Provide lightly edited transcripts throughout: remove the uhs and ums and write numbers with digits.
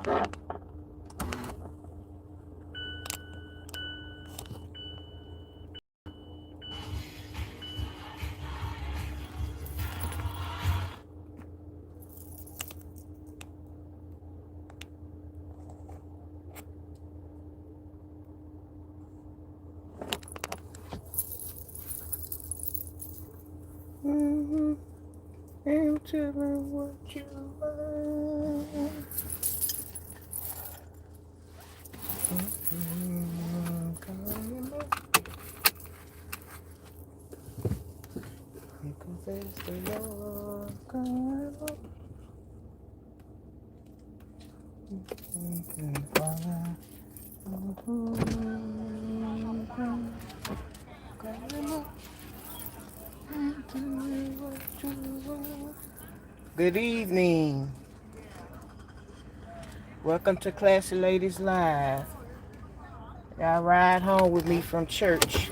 I'm telling what you want. Confess the Lord, come Good evening. Welcome to Classy Ladies Live. Y'all ride home with me from church.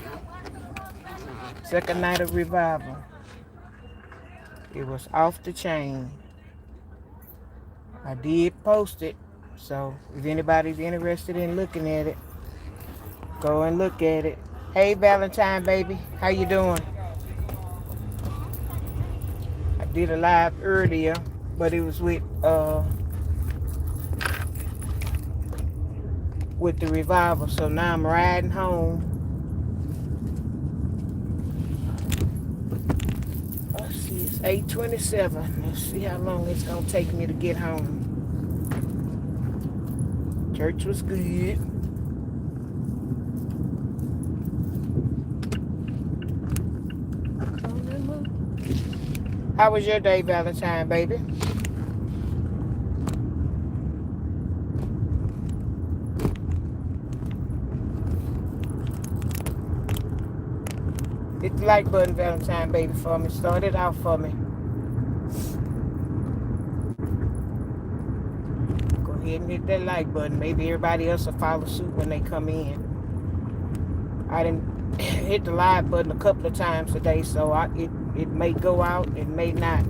Second night of revival. It was off the chain. I did post it. So if anybody's interested in looking at it, go and look at it. Hey Valentine baby, how you doing? I did a live earlier, but it was with the revival. So now I'm riding home. Let's see, it's 8:27. Let's see how long it's gonna take me to get home. Church was good. How was your day, Valentine, baby? Hit the like button, Valentine, baby, for me. Start it out for me. Go ahead and hit that like button. Maybe everybody else will follow suit when they come in. I didn't hit the like button a couple of times today, so it may go out, it may not.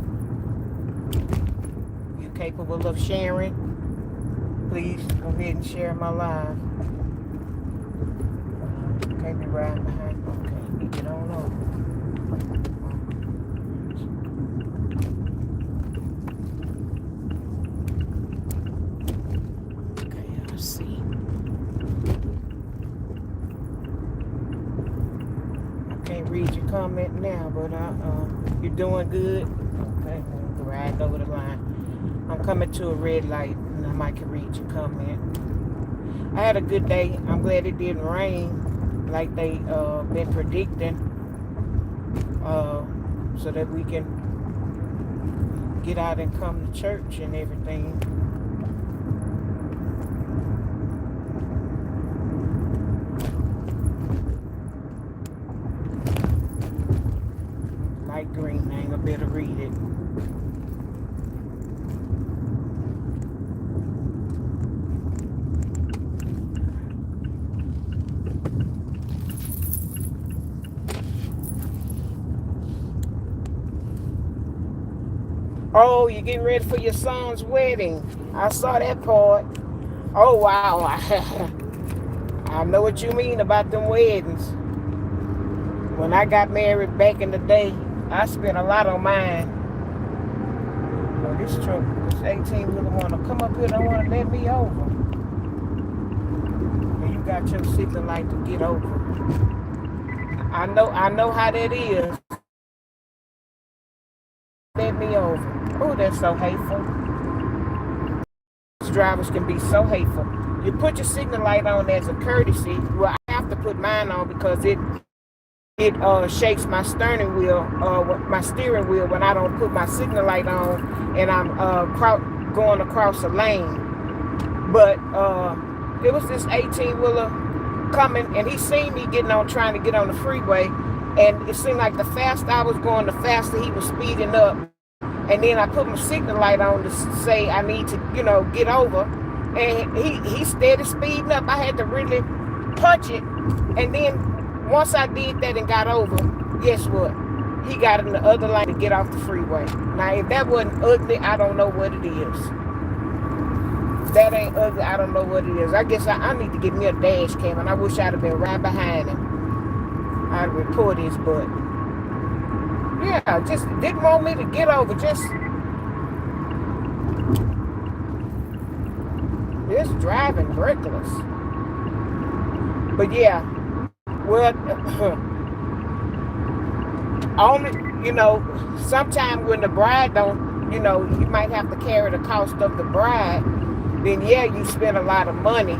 If you're capable of sharing, please go ahead and share my live. Can't be riding behind. Okay, get on over. Okay, let's see. I can't read your comment now, but you're doing good. Okay, I'm riding over the line. I'm coming to a red light, and I might can read your comment. I had a good day. I'm glad it didn't rain like they been predicting, so that we can get out and come to church and everything. Light green, I ain't gonna be able to read it. Oh, you're getting ready for your son's wedding. I saw that part. Oh, wow. I know what you mean about them weddings. When I got married back in the day, I spent a lot on mine. Oh, this truck, this 18 wheeler want to come up here, don't want to let me over. And you got your signal light to get over. I know how that is. Let me over. Oh, that's so hateful. These drivers can be so hateful. You put your signal light on as a courtesy. Well, I have to put mine on because it shakes my steering wheel when I don't put my signal light on and I'm going across a lane. But it was this 18-wheeler coming, and he seen me trying to get on the freeway, and it seemed like the faster I was going, the faster he was speeding up. And then I put my signal light on to say I need to, get over. And he started speeding up. I had to really punch it. And then once I did that and got over, guess what? He got in the other lane to get off the freeway. Now, if that wasn't ugly, I don't know what it is. that ain't ugly, I don't know what it is. I guess I need to get me a dash cam, and I wish I'd have been right behind him. I'd report his butt. Yeah, just didn't want me to get over. Just driving reckless. But yeah, well, only, sometimes when the bride don't, you might have to carry the cost of the bride, then yeah, you spend a lot of money.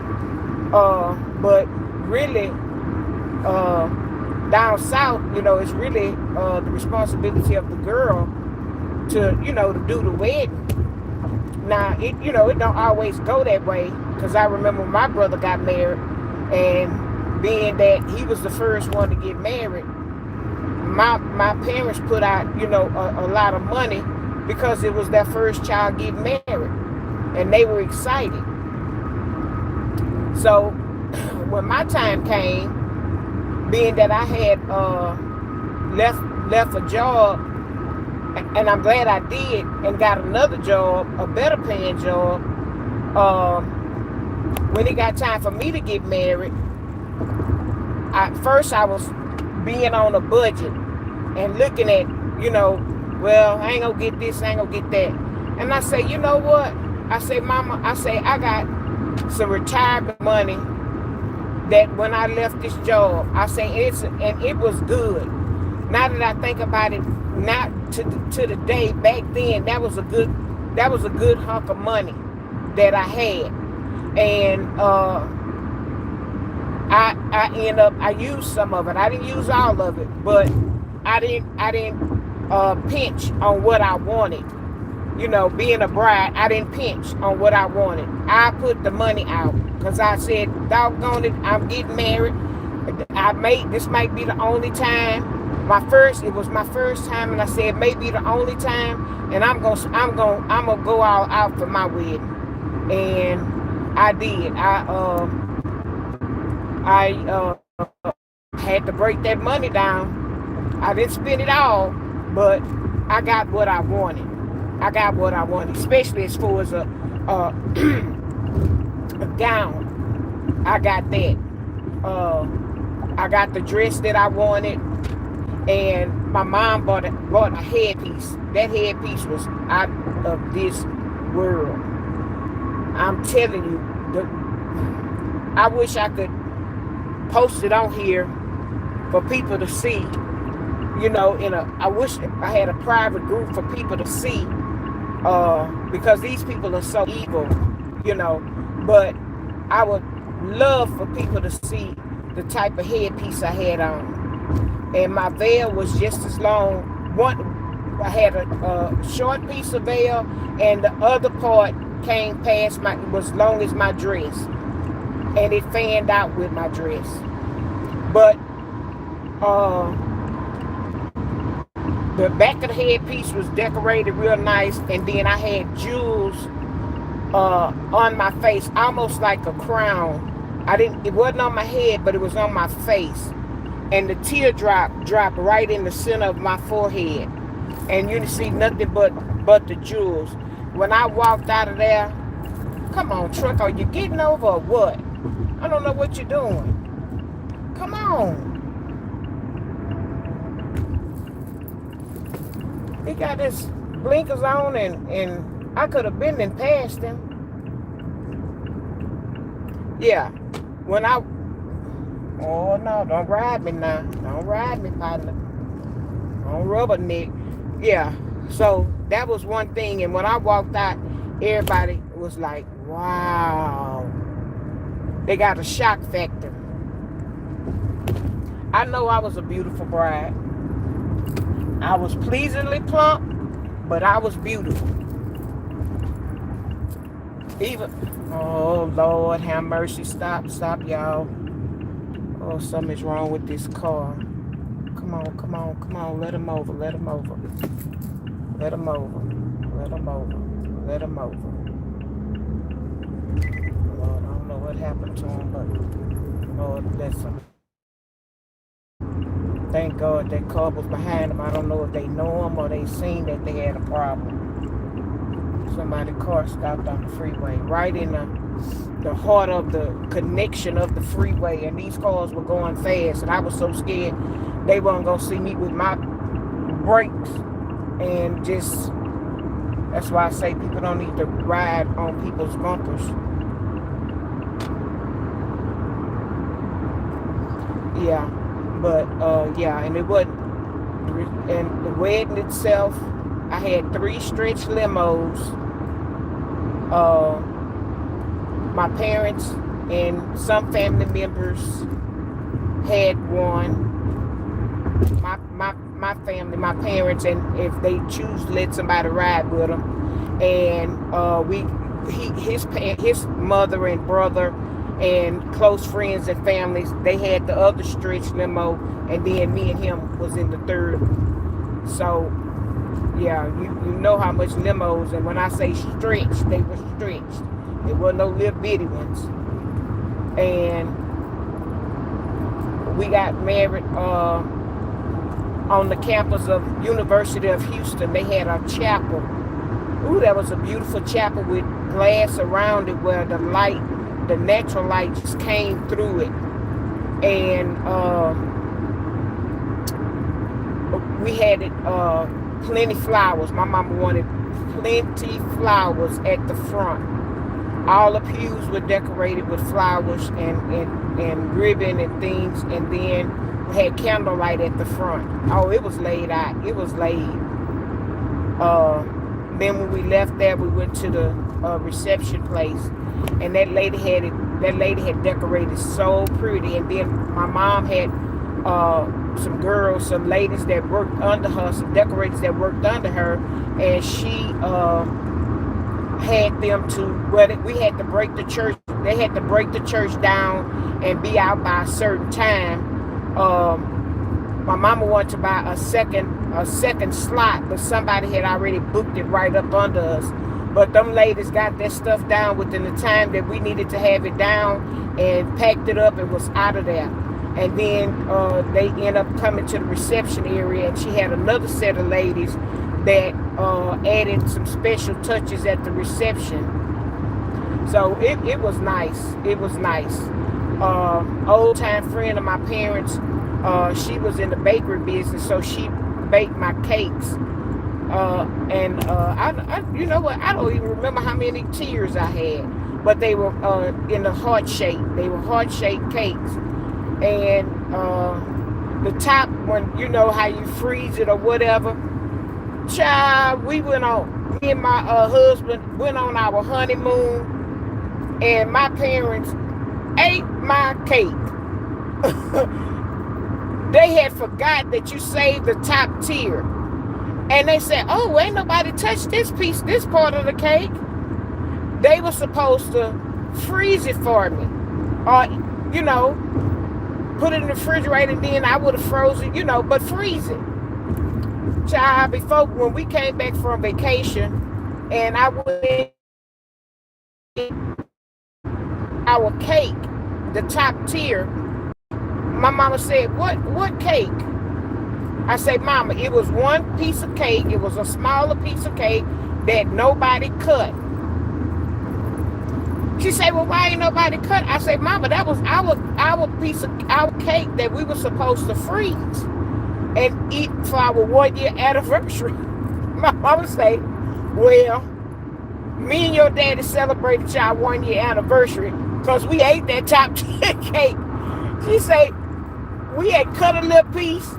But really, down south, it's really the responsibility of the girl to, to do the wedding. Now, it don't always go that way, because I remember my brother got married, and being that he was the first one to get married, my parents put out, a lot of money because it was their first child getting married, and they were excited. So when my time came, being that I had left a job, and I'm glad I did, and got another job, a better paying job, when it got time for me to get married, first I was being on a budget and looking at, well, I ain't gonna get this, I ain't gonna get that. And I say, you know what? I say, Mama, I got some retirement money that when I left this job, I say, it was good. Now that I think about it, not to the day, back then, that was a good hunk of money that I had. And I used some of it. I didn't use all of it, but I didn't pinch on what I wanted. Being a bride, I didn't pinch on what I wanted. I put the money out because I said, doggone it, I'm getting married. This might be the only time. It was my first time, and I said maybe the only time, and I'm gonna go all out for my wedding, and I did. I had to break that money down. I didn't spend it all, but I got what I wanted. Especially as far as a gown. I got that. I got the dress that I wanted. And my mom bought a headpiece. That headpiece was out of this world. I'm telling you, I wish I could post it on here for people to see. I wish I had a private group for people to see, because these people are so evil, But I would love for people to see the type of headpiece I had on. And my veil was just as long. I had a short piece of veil, and the other part came past was long as my dress, and it fanned out with my dress. But the back of the headpiece was decorated real nice, and then I had jewels on my face, almost like a crown. It wasn't on my head, but it was on my face. And the teardrop dropped right in the center of my forehead. And you didn't see nothing but the jewels. When I walked out of there, come on, truck, are you getting over or what? I don't know what you're doing. Come on. He got his blinkers on, and I could have been in past him. Yeah. Oh, no, don't ride me now. Don't ride me, partner. Don't rubberneck. Yeah, so that was one thing. And when I walked out, everybody was like, wow. They got a shock factor. I know I was a beautiful bride. I was pleasingly plump, but I was beautiful. Oh, Lord, have mercy. Stop, y'all. Oh, something's wrong with this car. Come on. Let him over. Lord, I don't know what happened to him, but Lord bless him. Thank God that car was behind him. I don't know if they know him or they seen that they had a problem. somebody's car stopped on the freeway, right in the heart of the connection of the freeway, and these cars were going fast, and I was so scared they weren't gonna see me with my brakes, and just that's why I say people don't need to ride on people's bumpers. Yeah, but yeah, and it wasn't, and the wedding itself, I had 3 stretch limos. My parents and some family members had one. My family, my parents, and if they choose to let somebody ride with them, and his mother and brother and close friends and families, they had the other stretch limo, and then me and him was in the third. So yeah, you know how much limos, and when I say stretched, they were stretched. There were no little bitty ones. And we got married on the campus of University of Houston. They had a chapel. Ooh, that was a beautiful chapel with glass around it where the light, the natural light just came through it. And we had it plenty flowers. My mama wanted plenty flowers at the front. All the pews were decorated with flowers and ribbon and things, and then we had candlelight at the front. Oh, it was laid out. It was laid. Then when we left there, we went to the reception place, and that lady had decorated so pretty. And then my mom had some girls, some ladies that worked under her, some decorators that worked under her, and she had them to, well, we had to break the church. They had to break the church down and be out by a certain time. My mama wanted to buy a second slot, but somebody had already booked it right up under us. But them ladies got that stuff down within the time that we needed to have it down, and packed it up and was out of there. And then they end up coming to the reception area, and she had another set of ladies that added some special touches at the reception. So it was nice. It was nice. Old time friend of my parents, she was in the bakery business, so she baked my cakes. And I you know what? I don't even remember how many tiers I had, but they were in the heart shape. They were heart shaped cakes, and the top, when you know how you freeze it or whatever. Child, me and my husband went on our honeymoon, and my parents ate my cake. They had forgot that you saved the top tier. And they said, oh, ain't nobody touched this part of the cake. They were supposed to freeze it for me. Or, put it in the refrigerator, and then I would have frozen, but freeze it. Child, before, when we came back from vacation, and I went our cake, the top tier, my mama said, what cake? I said, Mama, it was one piece of cake. It was a smaller piece of cake that nobody cut. She said, well, why ain't nobody cut? I said, Mama, that was our piece of our cake that we were supposed to freeze and eat for our 1-year anniversary. My mama say, well, me and your daddy celebrated our 1-year anniversary because we ate that top tier cake. She said, we had cut a little piece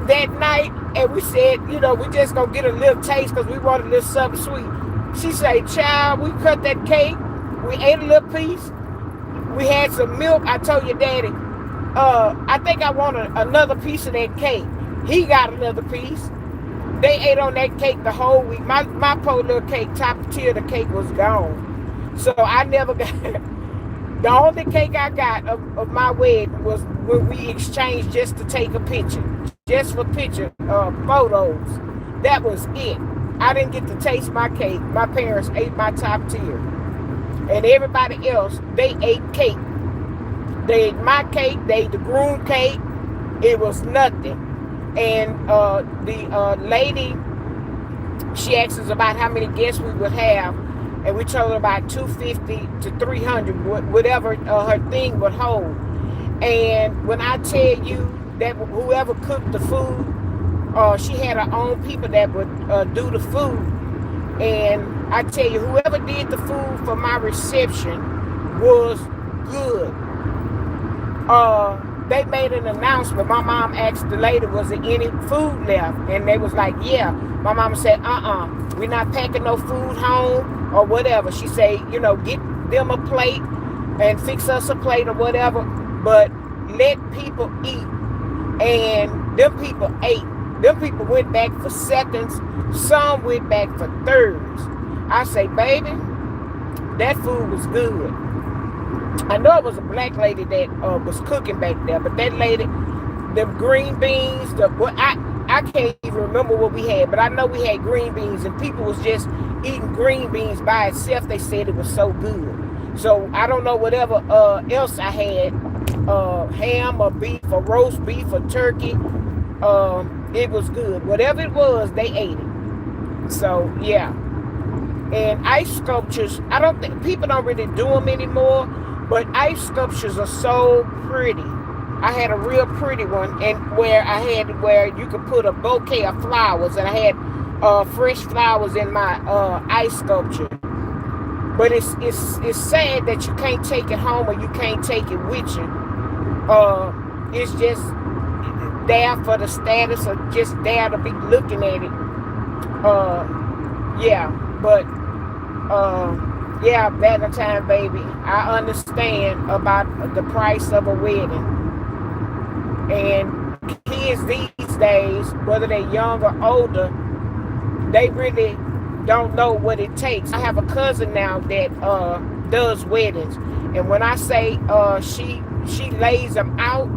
that night, and we said, we just gonna get a little taste because we wanted a little something sweet. She said, child, we cut that cake, we ate a little piece, we had some milk. I told your daddy, I think I want another piece of that cake. He got another piece. They ate on that cake the whole week. My poor little cake, top tier of the cake was gone. So I never got the only cake I got of my wedding was when we exchanged just to take a picture. Just for picture photos. That was it. I didn't get to taste my cake. My parents ate my top tier. And everybody else, they ate cake. They ate my cake. They ate the groom cake. It was nothing. And the lady She asked us about how many guests we would have, and we told her about 250 to 300, whatever her thing would hold. And when I tell you that whoever cooked the food, she had her own people that would do the food. And I tell you, whoever did the food for my reception was good. They made an announcement. My mom asked the lady, was there any food left? And they was like, yeah. My mama said, we're not packing no food home or whatever. She said, get them a plate and fix us a plate or whatever, but let people eat. And them people ate. Them people went back for seconds. Some went back for thirds. I say, baby, that food was good. I know it was a black lady that was cooking back there, but that lady, the green beans, I can't even remember what we had, but I know we had green beans, and people was just eating green beans by itself. They said it was so good. So I don't know whatever else I had, ham or beef or roast beef or turkey. It was good. Whatever it was, they ate it. So yeah. And ice sculptures, I don't think people don't really do them anymore, but ice sculptures are so pretty. I had a real pretty one, and where you could put a bouquet of flowers, and I had fresh flowers in my ice sculpture. But it's sad that you can't take it home or you can't take it with you. It's just there for the status, or just there to be looking at it. Yeah, Valentine, baby, I understand about the price of a wedding. And kids these days, whether they're young or older, they really don't know what it takes. I have a cousin now that does weddings, and when I say she lays them out,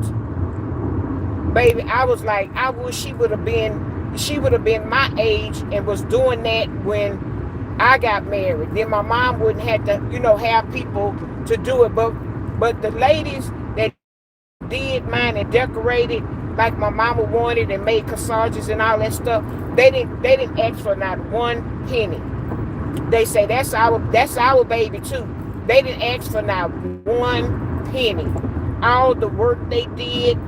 baby, I was like, I wish she would have been my age and was doing that when I got married. Then my mom wouldn't have to, have people to do it. But the ladies that did mine and decorated like my mama wanted and made corsages and all that stuff, they didn't ask for not one penny. They say that's our baby too. They didn't ask for not one penny. All the work they did,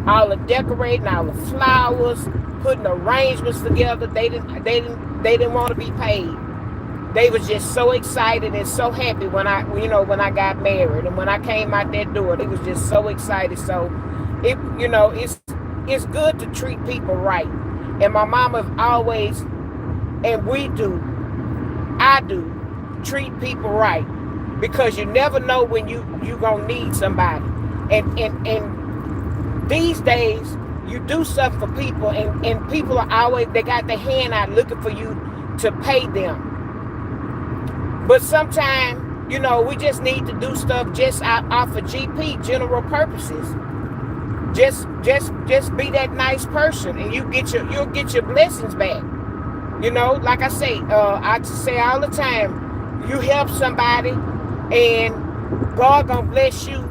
all the decorating, all the flowers, putting arrangements together, they didn't want to be paid. They was just so excited and so happy when I got married, and when I came out that door, they was just so excited. So it's good to treat people right. And my mama always, and I do treat people right, because you never know when you gonna need somebody. And these days, you do something for people, and people are always, they got their hand out looking for you to pay them. But sometimes, we just need to do stuff just off of GP, general purposes. Just be that nice person, and you'll get your blessings back. Like I say all the time, you help somebody, and God gonna bless you,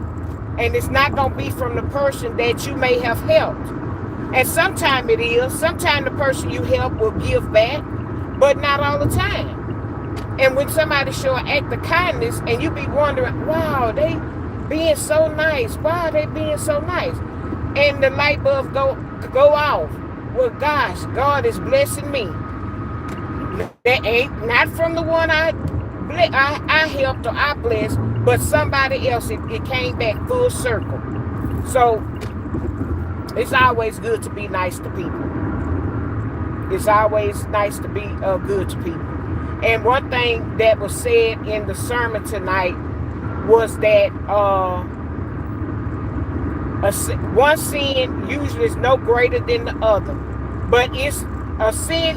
and it's not gonna be from the person that you may have helped. And sometimes it is. Sometimes the person you help will give back, but not all the time. And when somebody show an act of kindness, and you be wondering, wow, they being so nice. Why are they being so nice? And the light bulb go off. Well, gosh, God is blessing me. That ain't not from the one I helped or I blessed, but somebody else. It came back full circle. So it's always good to be nice to people. It's always nice to be good to people. And one thing that was said in the sermon tonight was that one sin usually is no greater than the other, but it's a sin.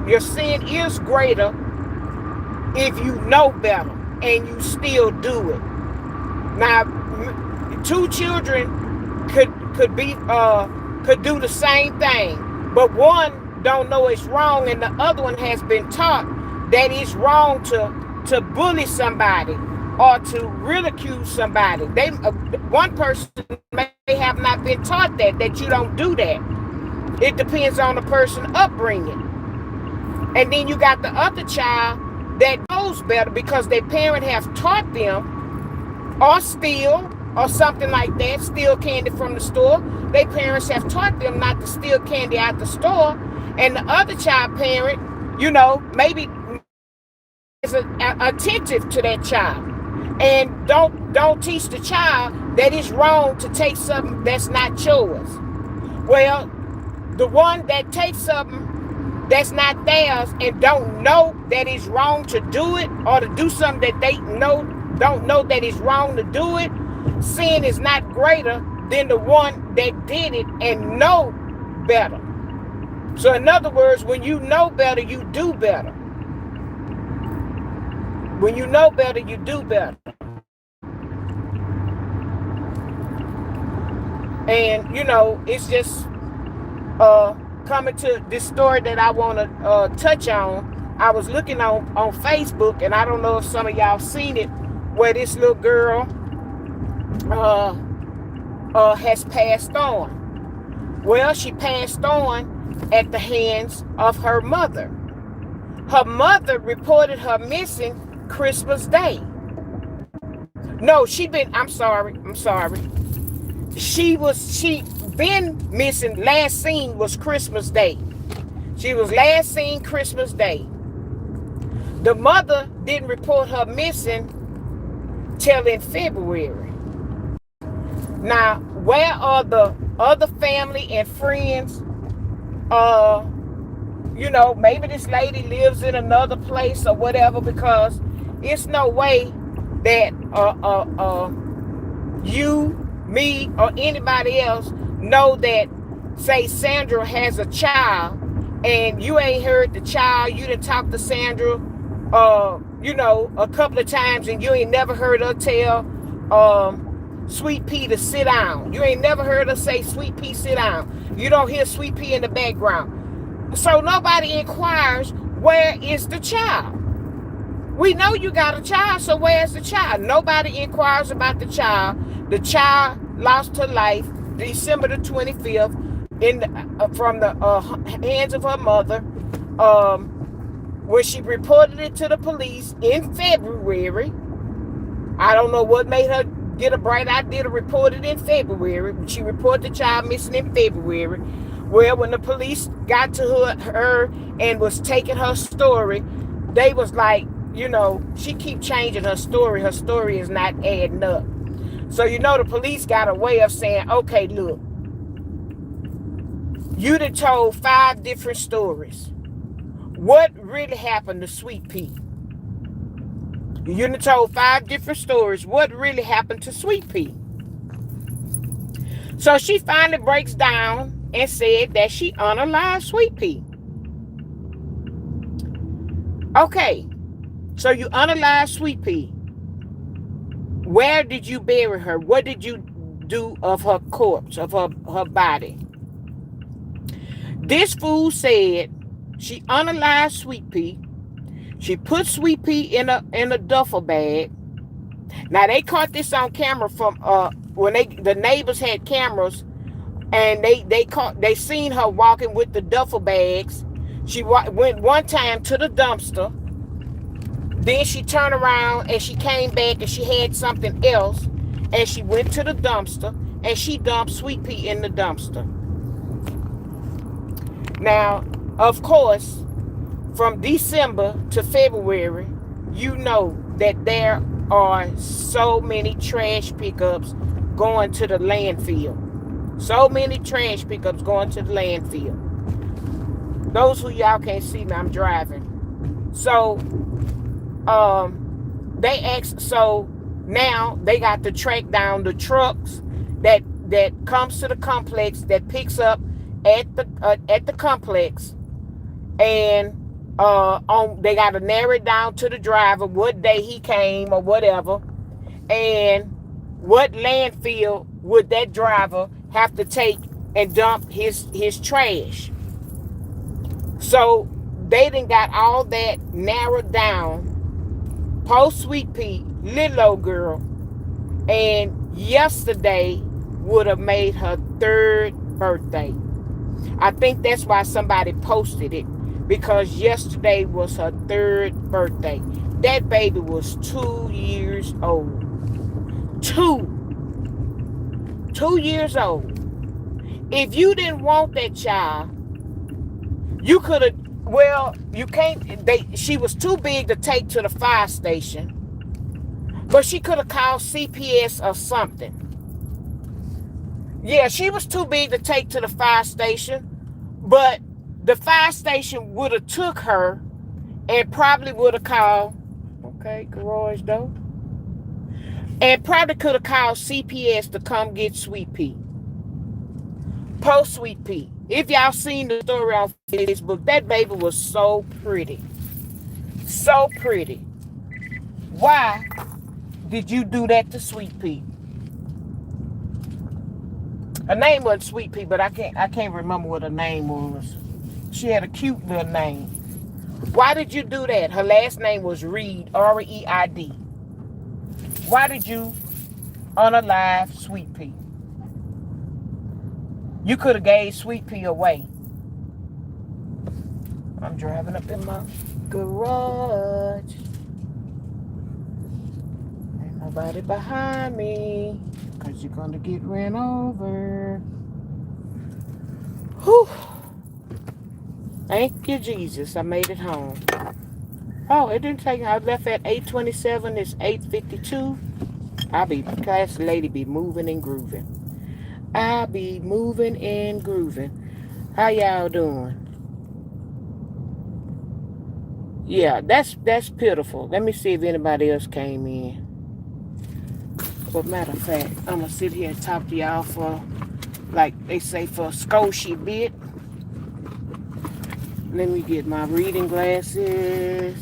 Your sin is greater if you know better and you still do it. Now, two children could do the same thing, but one don't know it's wrong, and the other one has been taught that it's wrong to bully somebody or to ridicule somebody. One person may have not been taught that you don't do that. It depends on the person's upbringing. And then you got the other child that knows better because their parent have taught them, or steal, or something like that, steal candy from the store. Their parents have taught them not to steal candy out the store. And the other child parent, maybe is attentive to that child. And don't teach the child that it's wrong to take something that's not yours. Well, the one that takes something that's not theirs and don't know that it's wrong to do it, or to do something that they don't know that it's wrong to do it, sin is not greater than the one that did it and know better. So in other words, when you know better, you do better. When you know better, you do better. And it's just coming to this story that I want to touch on. I was looking on Facebook, and I don't know if some of y'all seen it, where this little girl has passed on. Well, she passed on at the hands of her mother. Her mother reported her missing Christmas Day. No, I'm sorry. She been missing. Last seen was Christmas Day. She was last seen Christmas Day. The mother didn't report her missing till in February. Now, where are the other family and friends? Maybe this lady lives in another place or whatever, because it's no way that you, me, or anybody else know that, say, Sandra has a child, and you ain't heard the child. You done talked to Sandra, a couple of times, and you ain't never heard her tell Sweet Pea to sit down. You ain't never heard her say, Sweet Pea, sit down. You don't hear Sweet Pea in the background. So nobody inquires, where is the child? We know you got a child, so where's the child? Nobody inquires about the child. The child lost her life December the 25th from the hands of her mother, when she reported it to the police in February. I don't know what made her get a bright idea to report it in February. She reported the child missing in February. Well, when the police got to her and was taking her story, they was like, she keep changing her story. Her story is not adding up. So, the police got a way of saying, okay, look, you done told 5 different stories. What really happened to Sweet Pea? You done told 5 different stories. What really happened to Sweet Pea? So she finally breaks down and said that she unalived Sweet Pea. Okay, so you unalived Sweet Pea. Where did you bury her? What did you do of her corpse, of her body? This fool said she unalived Sweet Pea. She put Sweet Pea in a duffel bag. Now they caught this on camera from when the neighbors had cameras, and they seen her walking with the duffel bags. She went one time to the dumpster. Then she turned around and she came back and she had something else, and she went to the dumpster and she dumped Sweet Pea in the dumpster. Now, of course, from December to February, you know that there are so many trash pickups going to the landfill. So many trash pickups going to the landfill. Those who y'all can't see me, I'm driving. So, they asked, so now they got to track down the trucks that comes to the complex, that picks up at the complex, and they got to narrow it down to the driver what day he came or whatever, and what landfill would that driver have to take and dump his trash. So they done got all that narrowed down. Post Sweet Pea, little old girl, and yesterday would have made her 3rd birthday. I think that's why somebody posted it, because yesterday was her 3rd birthday. That baby was 2 years old. 2 years old. If you didn't want that child, you could have, well, you can't, she was too big to take to the fire station, but she could have called CPS or something. Yeah, she was too big to take to the fire station, but the fire station would have took her and probably would have called, okay, garage door, and probably could have called CPS to come get Sweet Pea. Post Sweet Pea. If y'all seen the story on Facebook, that baby was so pretty. So pretty. Why did you do that to Sweet Pea? Her name wasn't Sweet Pea, but I can't remember what her name was. She had a cute little name. Why did you do that? Her last name was Reid, R-E-I-D. Why did you unalive Sweet Pea? You could have gave Sweet Pea away. I'm driving up in my garage. Ain't nobody behind me, because you're going to get ran over. Whew. Thank you, Jesus. I made it home. Oh, it didn't take, I left at 8:27. It's 8:52. Class lady be moving and grooving. I be moving and grooving. How y'all doing? Yeah, that's pitiful. Let me see if anybody else came in. But matter of fact, I'm going to sit here and talk to y'all for, like they say, for a scotia bit. Let me get my reading glasses.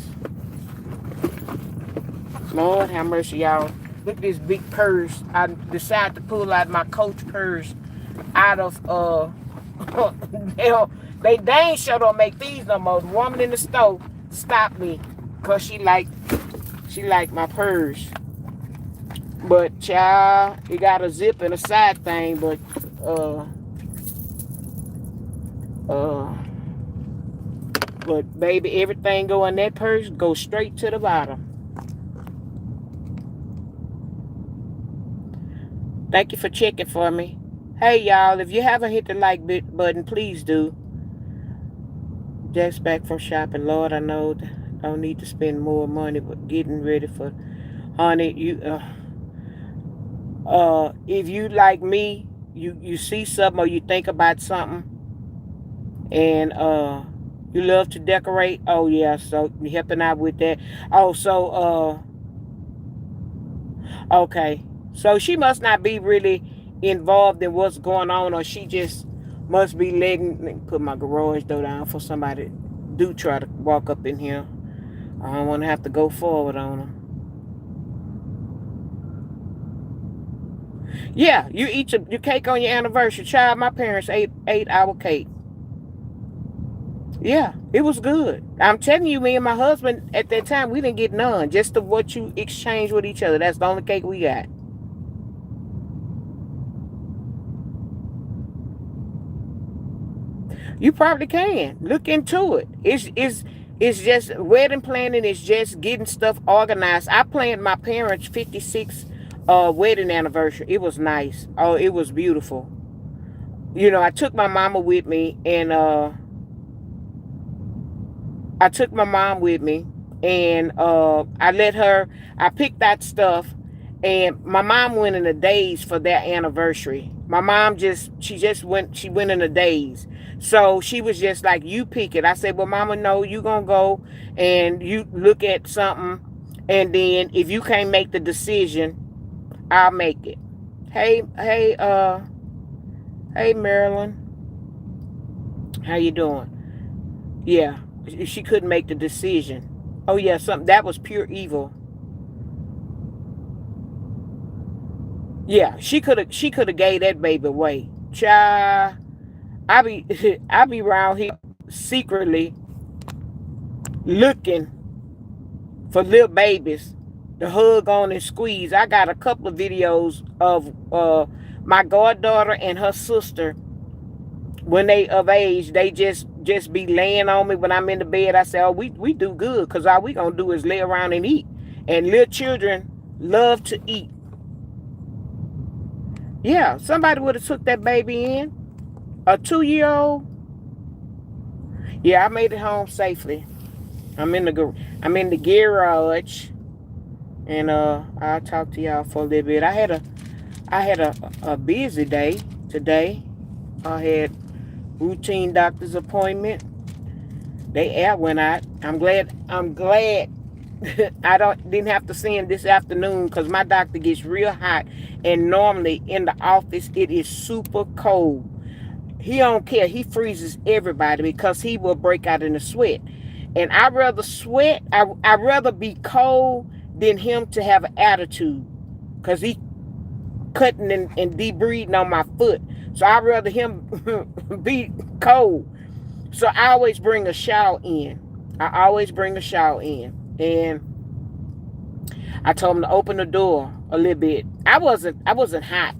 Lord have mercy, y'all. Look at this big purse. I decided to pull out my Coach purse out of, they dang sure don't make these no more. The woman in the store stopped me because she like my purse. But child, it got a zip and a side thing, but baby, everything go in that purse go straight to the bottom. Thank you for checking for me. Hey, y'all, if you haven't hit the like button, please do. Just back from shopping. Lord, I know I don't need to spend more money, but getting ready for, honey, if you like me, you see something or you think about something, and you love to decorate. Oh, yeah, so you're helping out with that. Oh, so, okay. So she must not be really involved in what's going on, or she just must be letting me put my garage door down for somebody do try to walk up in here. I don't want to have to go forward on them. Yeah, you eat your cake on your anniversary. Child, my parents ate our cake. Yeah, it was good. I'm telling you, me and my husband at that time, we didn't get none. Just what you exchange with each other. That's the only cake we got. You probably can. Look into it. It's just wedding planning is just getting stuff organized. I planned my parents' 56th wedding anniversary. It was nice. Oh, it was beautiful. You know, I took my mama with me, and I took my mom with me, and I picked that stuff, and my mom went in a daze for their anniversary. My mom she went in a daze. So she was just like, you pick it. I said, well, mama, no, you gonna go and you look at something, and then if you can't make the decision, I'll make it. Hey, Marilyn. How you doing? Yeah, she couldn't make the decision. Oh yeah, something that was pure evil. Yeah, she could have gave that baby away. Child, I be around here secretly looking for little babies to hug on and squeeze. I got a couple of videos of my goddaughter and her sister when they of age, they just be laying on me when I'm in the bed. I say, oh, we do good, because all we gonna do is lay around and eat. And little children love to eat. Yeah, somebody would have took that baby in. A 2-year-old. Yeah, I made it home safely. I'm in the garage, and I'll talk to y'all for a little bit. I had a busy day today. I had routine doctor's appointment. They air went out. I'm glad I didn't have to see him this afternoon, because my doctor gets real hot, and normally in the office it is super cold. He don't care. He freezes everybody because he will break out in a sweat. And I'd rather sweat. I'd rather be cold than him to have an attitude, because he cutting and debriding on my foot. So I'd rather him be cold. So I always bring a shower in. And I told him to open the door a little bit. I wasn't hot,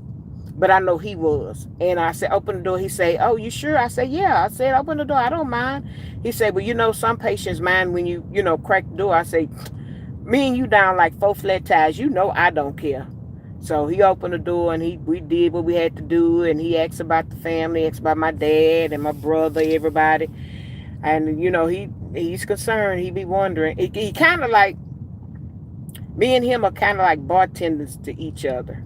but I know he was. And I said, open the door. He said, oh, you sure? I said, yeah. I said, open the door. I don't mind. He said, well, some patients mind when you crack the door. I say, me and you down like 4 flat tires. I don't care. So he opened the door, and we did what we had to do. And he asked about the family, asked about my dad and my brother, everybody. And, he's concerned. He be wondering. He kind of like, me and him are kind of like bartenders to each other.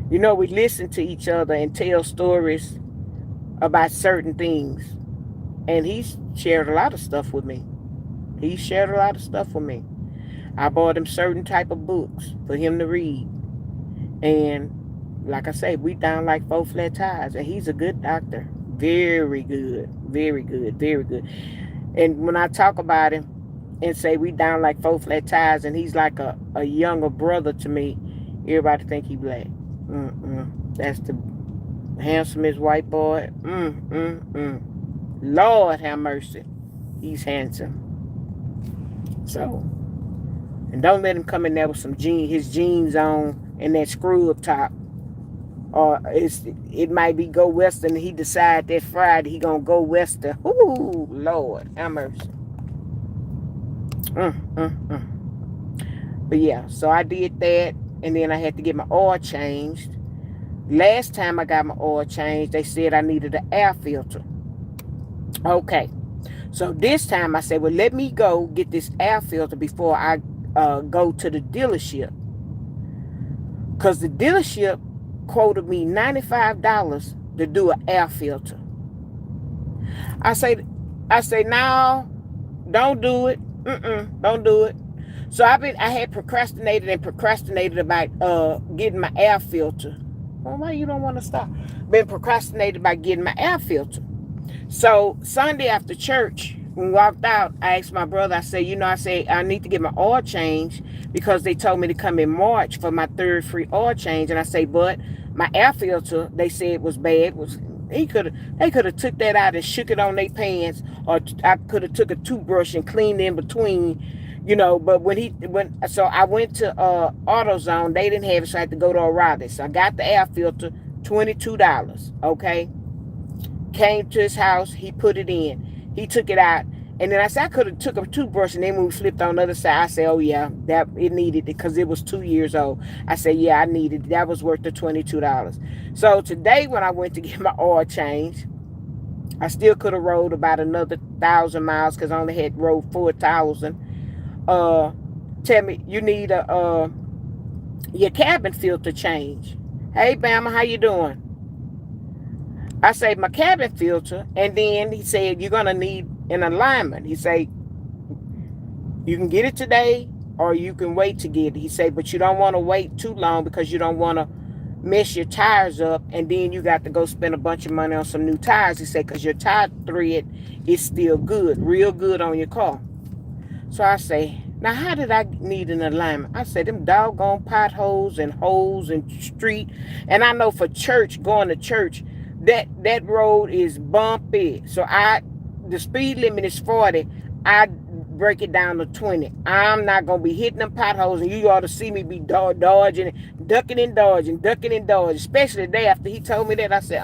We listen to each other and tell stories about certain things. And he's shared a lot of stuff with me. I bought him certain type of books for him to read. And like I say, we down like 4 flat tires. And he's a good doctor. Very good. Very good. Very good. And when I talk about him and say we down like 4 flat tires, and he's like a younger brother to me, everybody think he black. That's the handsomest white boy. Lord have mercy. He's handsome. So, and don't let him come in there with his jeans on and that screw up top. Or it might be go western, and he decide that Friday he gonna go western. Ooh, Lord have mercy. But yeah, so I did that, and then I had to get my oil changed. Last time I got my oil changed, they said I needed an air filter. Okay, so this time I said, well, let me go get this air filter before I go to the dealership, because the dealership quoted me $95 to do an air filter. I say, no, don't do it. Don't do it. So I had procrastinated about getting my air filter. Well, why you don't want to stop? Been procrastinated about getting my air filter. So Sunday after church, when we walked out, I asked my brother, I said, I need to get my oil changed, because they told me to come in March for my 3rd free oil change. And I say, but my air filter, they said was bad. They could have took that out and shook it on their pants, or I could have took a toothbrush and cleaned in between, But so I went to AutoZone. They didn't have it, so I had to go to O'Reilly. So I got the air filter, $22. Okay, came to his house. He put it in. He took it out, and then I said I could have took a toothbrush, and then when we flipped on the other side, I said, oh yeah, that it needed it, because it was 2 years old. I said, yeah, I needed it. That was worth the $22. So today when I went to get my oil changed, I still could have rode about another 1,000 miles, because I only had rode 4,000. Tell me, you need your cabin filter change. Hey Bama, how you doing? I say my cabin filter, and then he said you're gonna need an alignment. He said you can get it today, or you can wait to get it. He said, but you don't want to wait too long, because you don't want to mess your tires up, and then you got to go spend a bunch of money on some new tires. He said, because your tire thread is still good, real good on your car. So I say, now how did I need an alignment? I said, them doggone potholes and holes and street. And I know for going to church, that road is bumpy. So the speed limit is 40. I break it down to 20. I'm not going to be hitting them potholes, and you ought to see me be dodging, ducking and dodging, especially the day after he told me that. I said,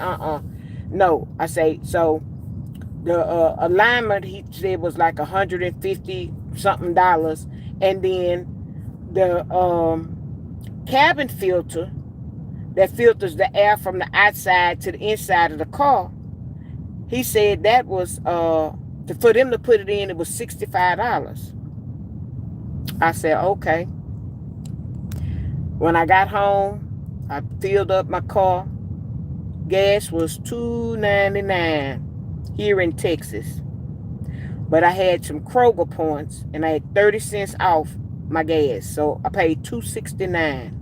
No, I say, so the alignment he said was like 150 something dollars, and then the cabin filter that filters the air from the outside to the inside of the car, he said that was for them to put it in, it was $65. I said, okay. When I got home, I filled up my car. Gas was $2.99 here in Texas. But I had some Kroger points and I had 30 cents off my gas. So I paid $2.69.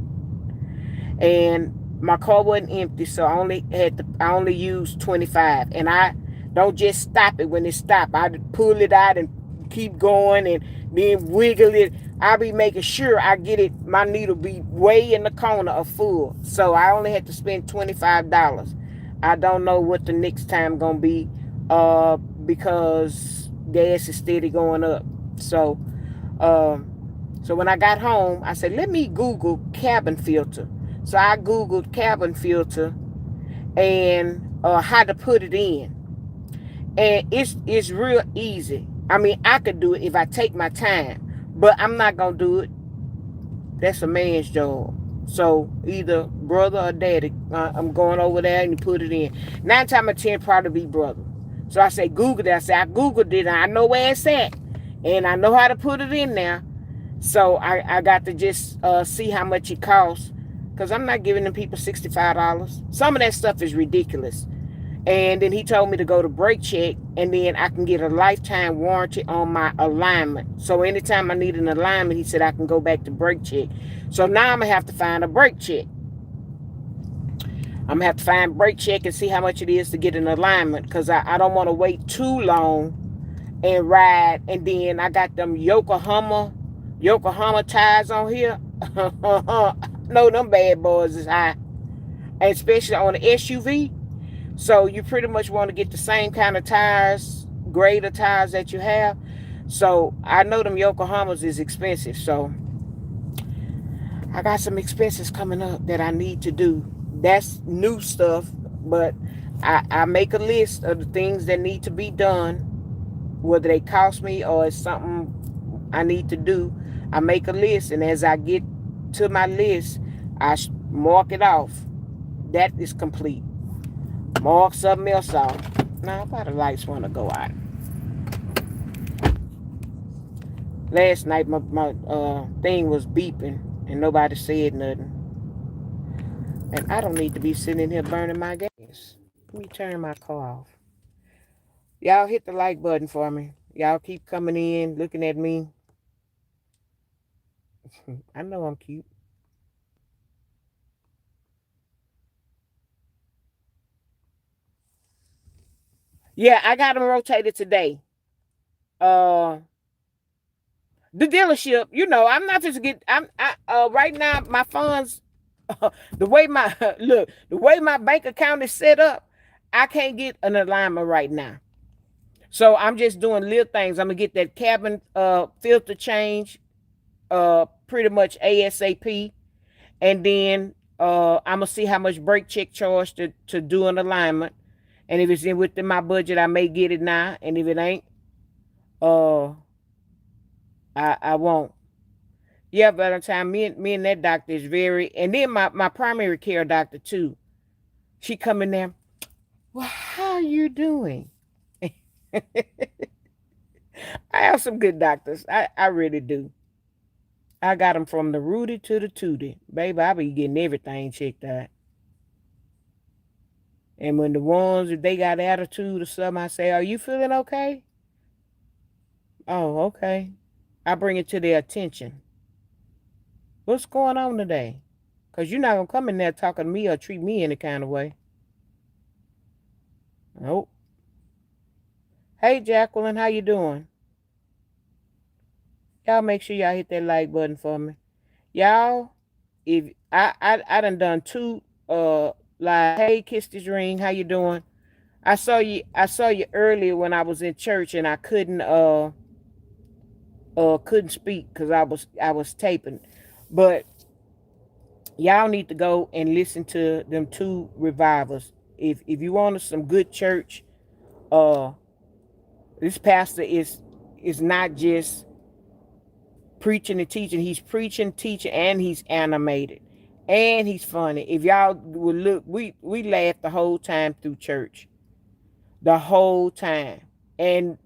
And my car wasn't empty, so I only used 25. And I don't just stop it when it stopped. I pull it out and keep going and then wiggle it. I be making sure I get it, my needle be way in the corner of full. So I only had to spend $25. I don't know what the next time gonna be, because gas is steady going up. So so when I got home, I said, let me Google cabin filter. So I Googled cabin filter and how to put it in. And it's real easy. I mean, I could do it if I take my time, but I'm not going to do it. That's a man's job. So either brother or daddy, I'm going over there and you put it in. 9 times out of 10 probably be brother. So I say, Google it. I say, I Googled it and I know where it's at. And I know how to put it in there. So I got to just see how much it costs, because I'm not giving them people $65. Some of that stuff is ridiculous. And then he told me to go to Brake Check, and then I can get a lifetime warranty on my alignment. So anytime I need an alignment, he said I can go back to Brake Check. So now I'm going to have to find a Brake Check. I'm going to have to find Brake Check and see how much it is to get an alignment, because I don't want to wait too long and ride. And then I got them Yokohama tires on here. No, them bad boys is high. And especially on the SUV. So you pretty much want to get the same kind of tires, grade of tires that you have. So I know them Yokohamas is expensive. So I got some expenses coming up that I need to do. That's new stuff. But I make a list of the things that need to be done, whether they cost me or it's something I need to do. I make a list, and as I get to my list, I mark it off. That is complete. Mark something else off. Now, why the lights want to go out? Last night, my thing was beeping, and nobody said nothing. And I don't need to be sitting in here burning my gas. Let me turn my car off. Y'all hit the like button for me. Y'all keep coming in, looking at me. I know I'm cute. Yeah, I got them rotated today. The dealership, I'm not just right now my funds, the way my bank account is set up, I can't get an alignment right now. So I'm just doing little things. I'm gonna get that cabin filter change pretty much ASAP, and then I'm gonna see how much Brake Check charge to do an alignment, and if it's within my budget, I may get it now, and if it ain't, uh, I won't. Yeah, by the time me and that doctor is very, and then my primary care doctor too. She come in there. Well, how are you doing? I have some good doctors. I really do. I got them from the Rudy to the Tootie. Baby, I be getting everything checked out. And when the ones, if they got attitude or something, I say, are you feeling okay? Oh, okay. I bring it to their attention. What's going on today? Because you're not going to come in there talking to me or treat me any kind of way. Nope. Hey, Jacqueline, how you doing? Y'all make sure y'all hit that like button for me. Y'all, if I done 2 like, hey, Kiss this ring, how you doing? I saw you earlier when I was in church and I couldn't speak because I was taping. But y'all need to go and listen to them 2 revivals. if you want some good church, uh, this pastor is not just preaching and teaching. He's preaching, teaching, and he's animated, and he's funny. If y'all would look, we laughed the whole time through church, the whole time, and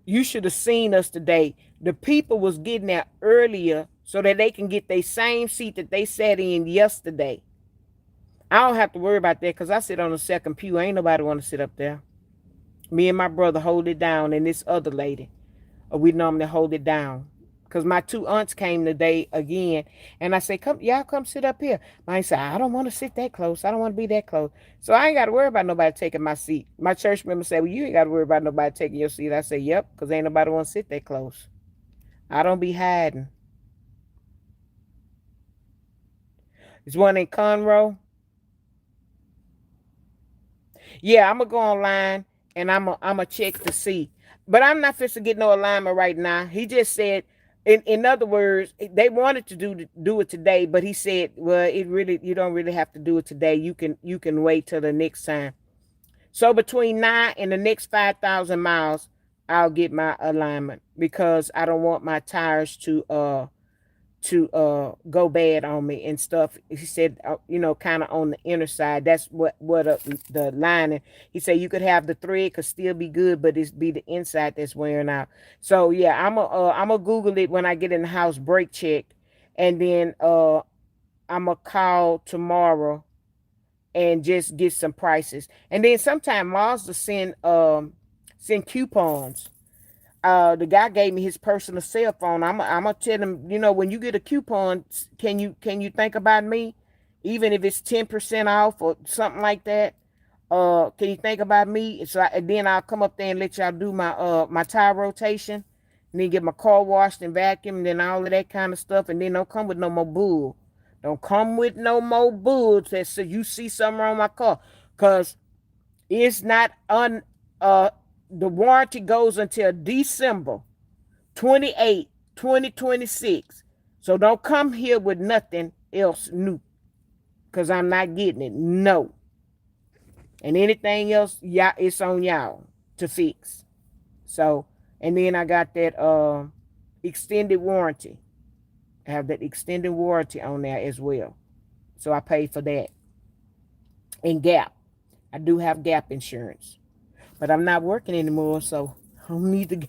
you should have seen us today. The people was getting there earlier so that they can get their same seat that they sat in yesterday. I don't have to worry about that because I sit on the second pew. Ain't nobody want to sit up there. Me and my brother hold it down, and this other lady, we normally hold it down. Because my two aunts came today again, and I say, "Come, y'all come sit up here." Mine said, "I don't want to sit that close. I don't want to be that close." So I ain't got to worry about nobody taking my seat. My church member said, "Well, you ain't got to worry about nobody taking your seat." I say, "Yep, because ain't nobody want to sit that close. I don't be hiding." There's one in Conroe. Yeah, I'm gonna go online and I'm a check to see. But I'm not fit to get no alignment right now. He just said, in other words, they wanted to do it today, but he said, well, you don't really have to do it today. You can wait till the next time. So between now and the next 5,000 miles, I'll get my alignment because I don't want my tires to go bad on me and stuff. He said, kind of on the inner side. That's what the lining. He said you could have the thread could still be good, but it's be the inside that's wearing out. So yeah, I'm gonna Google it when I get in the house, brake check, and then I'm gonna call tomorrow and just get some prices. And then sometime Mazda send coupons. The guy gave me his personal cell phone. I'm gonna tell him, when you get a coupon, can you think about me, even if it's 10% off or something like that? Can you think about me? And then I'll come up there and let y'all do my tire rotation, and then get my car washed and vacuumed, and then all of that kind of stuff. And then don't come with no more bull. Don't come with no more bull that so you see something wrong with my car, cause it's not the warranty goes until December 28, 2026. So don't come here with nothing else new, because I'm not getting it. No. And anything else, yeah, it's on y'all to fix. So, and then I got that extended warranty. I have that extended warranty on there as well. So I paid for that. And Gap. I do have Gap insurance. But I'm not working anymore, so I don't need to.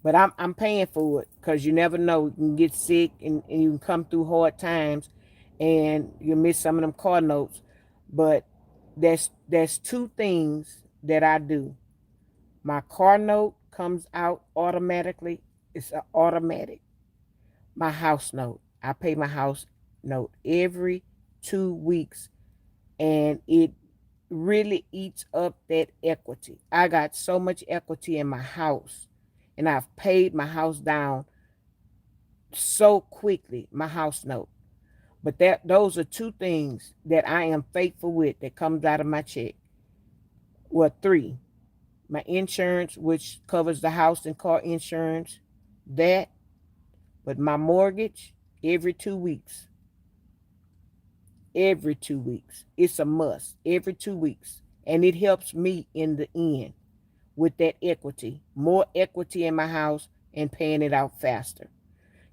But I'm paying for it because you never know. You can get sick and you can come through hard times, and you miss some of them car notes. But there's two things that I do. My car note comes out automatically. It's an automatic. My house note. I pay my house note every 2 weeks, and it really eats up that equity. I got so much equity in my house, and I've paid my house down so quickly, my house note. But those are two things that I am faithful with that comes out of my check. Well, three. My insurance, which covers the house and car insurance, that, but my mortgage every 2 weeks. Every 2 weeks. It's a must. Every 2 weeks. And it helps me in the end with that equity. More equity in my house and paying it out faster.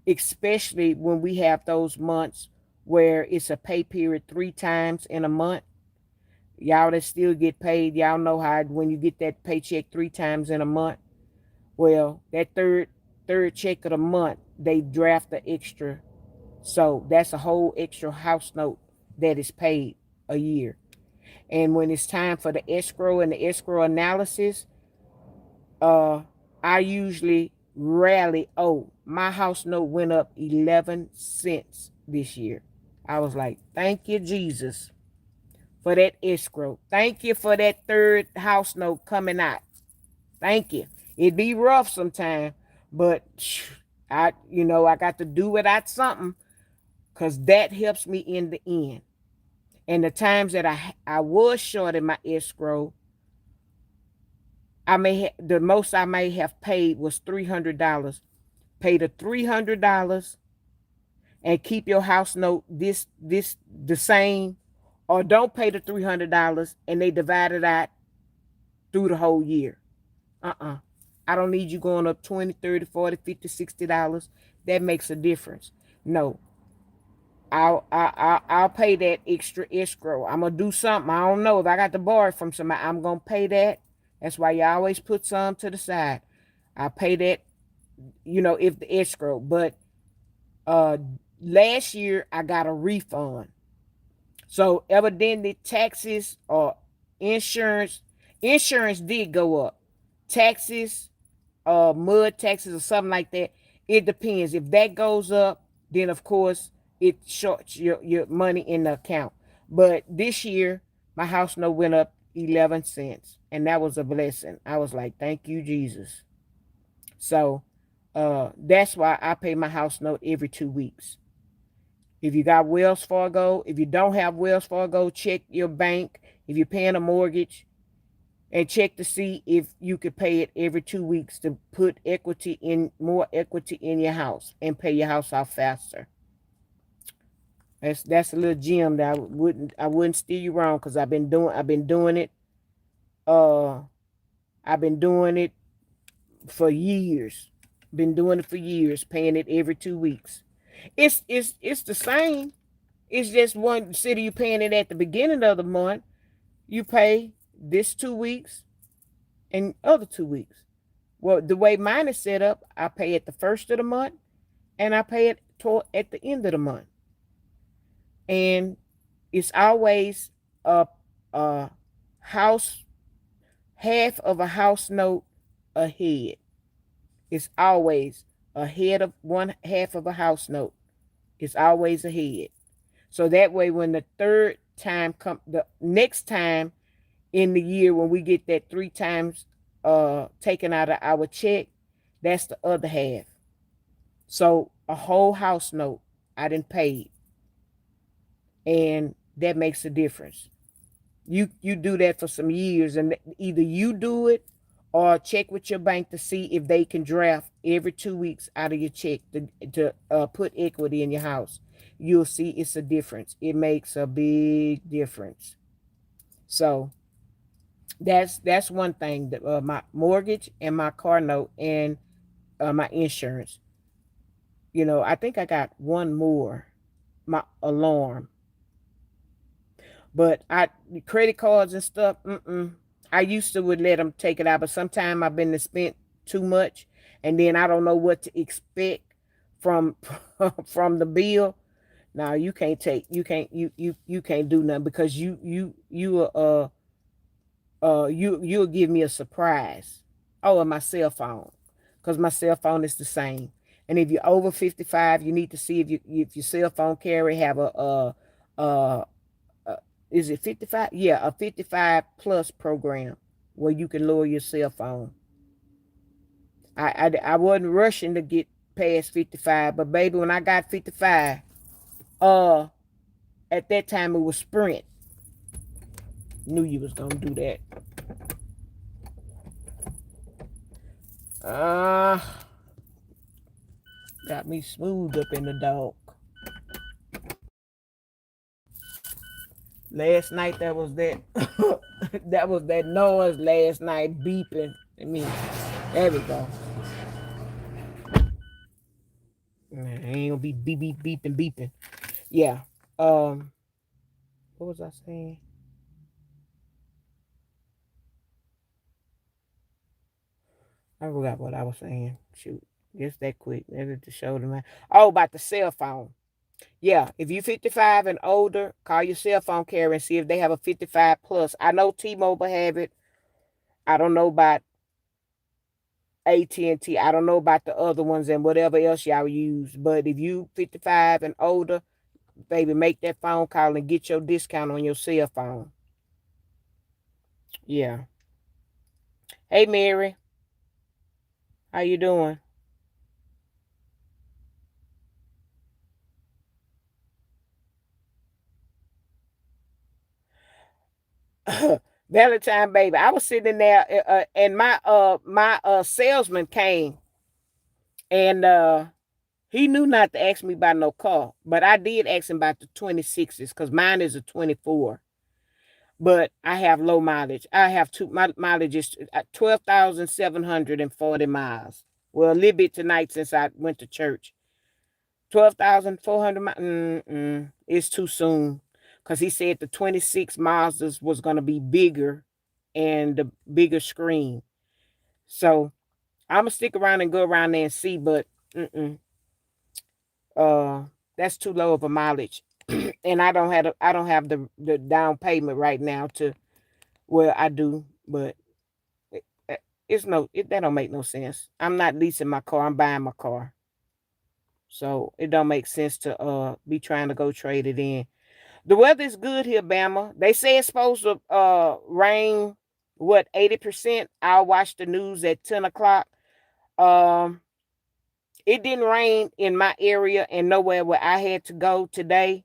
Especially when we have those months where it's a pay period 3 times in a month. Y'all that still get paid, y'all know how when you get that paycheck 3 times in a month, well, that third check of the month, they draft the extra. So that's a whole extra house note that is paid a year. And when it's time for the escrow and the escrow analysis, I usually rarely owe. My house note went up 11 cents this year. I was like, thank you, Jesus, for that escrow. Thank you for that third house note coming out. Thank you. It'd be rough sometimes, but I got to do without something, because that helps me in the end. And the times that I was short in my escrow, the most I may have paid was $300. Pay the $300 and keep your house note the same, or don't pay the $300 and they divide it out through the whole year. I don't need you going up 20, 30, 40, 50, $60. That makes a difference. No, I'll pay that extra escrow. I'm gonna do something. I don't know if I got to borrow from somebody. I'm gonna pay that. That's why you always put some to the side. I pay that, if the escrow. But uh last year I got a refund. So evidently taxes or insurance, insurance did go up. Taxes, mud taxes or something like that. It depends. If that goes up, then of course it shorts your money in the account. But this year, my house note went up 11 cents, and that was a blessing. I was like, thank you, Jesus. So that's why I pay my house note every 2 weeks. If you got Wells Fargo, if you don't have Wells Fargo, check your bank. If you're paying a mortgage, and check to see if you could pay it every 2 weeks to put more equity in your house and pay your house off faster. That's a little gem that I wouldn't steer you wrong, because I've been doing it. Uh, I've been doing it for years. Been doing it for years, paying it every 2 weeks. It's the same. It's just one, instead of you paying it at the beginning of the month, you pay this 2 weeks and other 2 weeks. Well, the way mine is set up, I pay at the first of the month and I pay it at the end of the month. And it's always a house, half of a house note ahead. It's always ahead of one half of a house note. It's always ahead. So that way, when the the next time in the year, when we get that 3 times taken out of our check, that's the other half. So a whole house note I didn't pay, and that makes a difference. You do that for some years, and either you do it or check with your bank to see if they can draft every 2 weeks out of your check to put equity in your house. You'll see it's a difference. It makes a big difference. So that's one thing. That my mortgage and my car note and my insurance. I think I got one more, my alarm. But credit cards and stuff. I used to would let them take it out, but sometimes I've been to spent too much, and then I don't know what to expect from from the bill. Now you can't do nothing, because you'll give me a surprise. Oh, and my cell phone, because my cell phone is the same. And if you're over 55, you need to see if your cell phone carrier have a is it 55? Yeah, a 55 plus program where you can lower your cell phone. I wasn't rushing to get past 55, but baby, when I got 55, uh, at that time it was Sprint. Knew you was gonna do that. Uh, got me smooth up in the dog. Last night that was that that was that noise last night beeping. There we go. I ain't gonna be beep beep beeping beeping. Yeah. What was I saying? I forgot what I was saying. Shoot. Just that quick. Maybe to show them. Oh, about the cell phone. Yeah, if you're 55 and older, call your cell phone carrier and see if they have a 55 plus. I know T-Mobile have it. I don't know about AT&T. I don't know about the other ones and whatever else y'all use. But if you 55 and older, baby, make that phone call and get your discount on your cell phone. Yeah. Hey, Mary. How you doing? Valentine, baby. I was sitting there, and my salesman came, and He knew not to ask me about no car, but I did ask him about the 26s because mine is a 24. But I have low mileage. I have my mileage is 12,740 miles. Well, a little bit tonight since I went to church. 12,400 miles. It's too soon because he said the 26 miles was going to be bigger and the bigger screen. So I'm going to stick around and go around there and see, but that's too low of a mileage. And I don't have the down payment right now to where I do, but that don't make no sense. I'm not leasing my car, I'm buying my car. So it don't make sense to be trying to go trade it in. The weather is good here, Bama. They say it's supposed to rain 80%. I'll watch the news at 10 o'clock. It didn't rain in my area and nowhere where I had to go today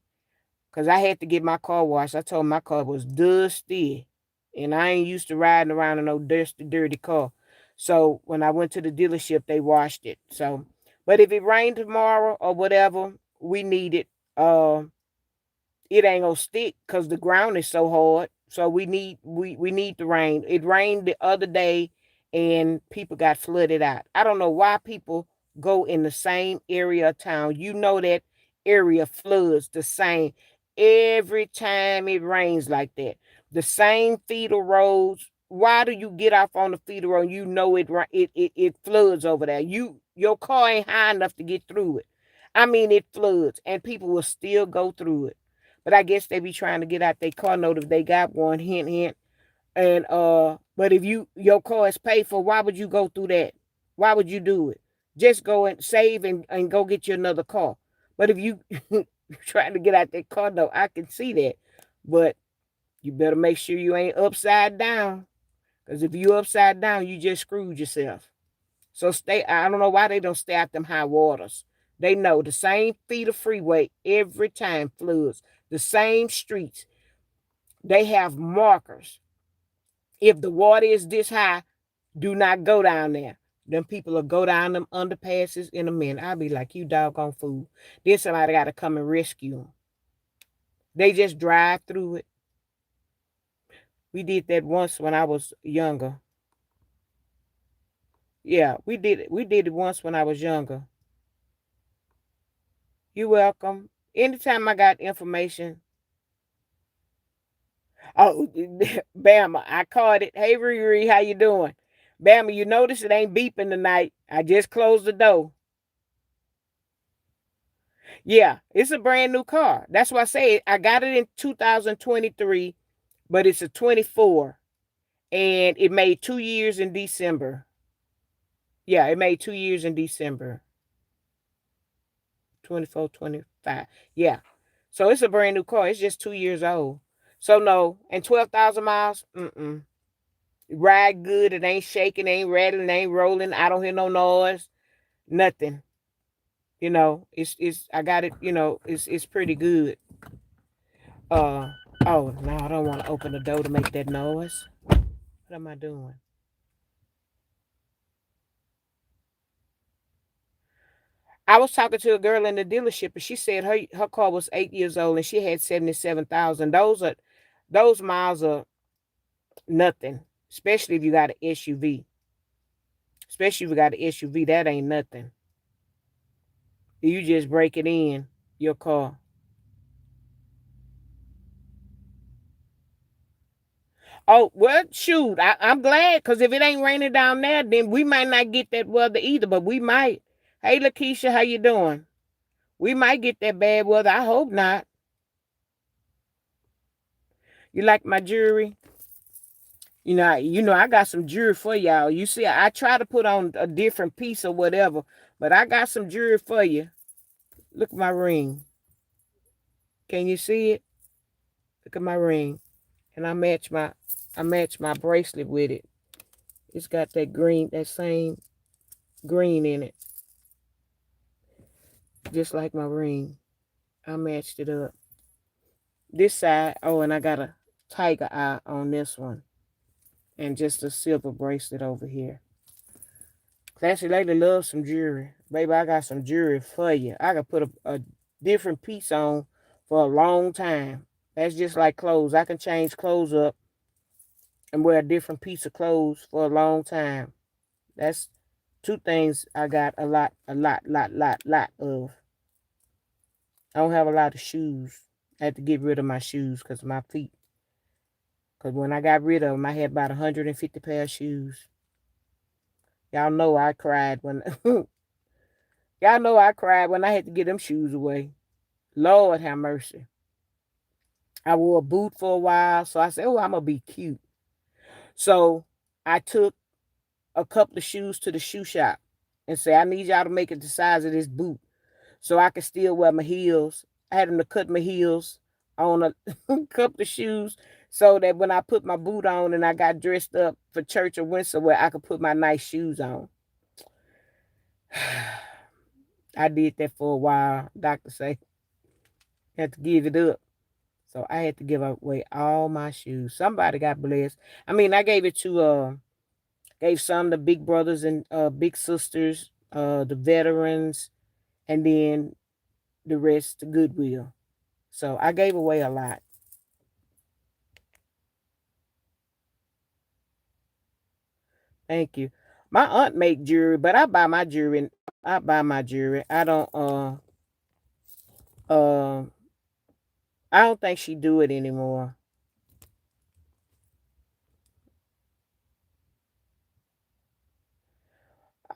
because I had to get my car washed. I told my car was dusty and I ain't used to riding around in no dusty, dirty car. So when I went to the dealership, they washed it. So, but if it rained tomorrow or whatever, we need it. It ain't gonna stick because the ground is so hard. So we need the rain. It rained the other day and people got flooded out. I don't know why people go in the same area of town. You know that area floods the same every time it rains like that. The same feeder roads. Why do you get off on the feeder road? You know it floods over there. Your car ain't high enough to get through it. I mean, it floods and people will still go through it. But I guess they be trying to get out their car note if they got one, hint, hint. And but if your car is paid for, why would you go through that? Why would you do it? Just go and save and go get you another car. But if you trying to get out that car note, I can see that. But you better make sure you ain't upside down. Because if you upside down, you just screwed yourself. So I don't know why they don't stay out them high waters. They know the same feeder freeway every time floods. The same streets. They have markers. If the water is this high, do not go down there. Them people will go down them underpasses in a minute. I'll be like, you doggone fool. Then somebody got to come and rescue them. They just drive through it. We did that once when I was younger. Yeah, we did it. We did it once when I was younger. You're welcome. Anytime I got information. Oh, Bama, I caught it. Hey, Riri, how you doing? Bama, you notice it ain't beeping tonight. I just closed the door. Yeah, it's a brand new car. That's why I say I got it in 2023, but it's a 24. And it made 2 years in December. Yeah, it made 2 years in December. 24, 25. Yeah. So it's a brand new car. It's just 2 years old. So no, and 12,000 miles, ride good. It ain't shaking, ain't rattling, ain't rolling. I don't hear no noise, nothing. You know, it's I got it. You know, it's pretty good. Oh no, I don't want to open the door to make that noise. What am I doing? I was talking to a girl in the dealership, and she said her car was 8 years old and she had 77,000. Those miles are nothing, especially if you got an SUV. Especially if you got an SUV, that ain't nothing. You just break it in your car. Oh, well, shoot. I'm glad because if it ain't raining down there, then we might not get that weather either, but we might. Hey, Lakeisha, how you doing? We might get that bad weather. I hope not. You like my jewelry? I got some jewelry for y'all. You see, I try to put on a different piece or whatever, but I got some jewelry for you. Look at my ring. Can you see it? Look at my ring. And I match my bracelet with it. It's got that same green in it. Just like my ring. I matched it up. This side, and I got a tiger eye on this one. And just a silver bracelet over here. Classy Lady loves some jewelry. Baby, I got some jewelry for you. I could put a different piece on for a long time. That's just like clothes. I can change clothes up and wear a different piece of clothes for a long time. That's two things I got a lot of. I don't have a lot of shoes. I had to get rid of my shoes because of my feet. Because when I got rid of them, I had about 150 pair of shoes. Y'all know I cried when y'all know I cried when I had to get them shoes away. Lord have mercy. I wore a boot for a while, so I said, "Oh, I'm gonna be cute." So I took a couple of shoes to the shoe shop and said, "I need y'all to make it the size of this boot, so I can still wear my heels." I had them to cut my heels on a couple of shoes, so that when I put my boot on and I got dressed up for church or went somewhere, I could put my nice shoes on. I did that for a while. Doctor say had to give it up. So I had to give away all my shoes. Somebody got blessed. I mean, I gave it to gave some to big brothers and big sisters, the veterans, and then the rest to Goodwill. So I gave away a lot. Thank you. My aunt make jewelry, but I buy my jewelry. I buy my jewelry. Uh I don't think she do it anymore.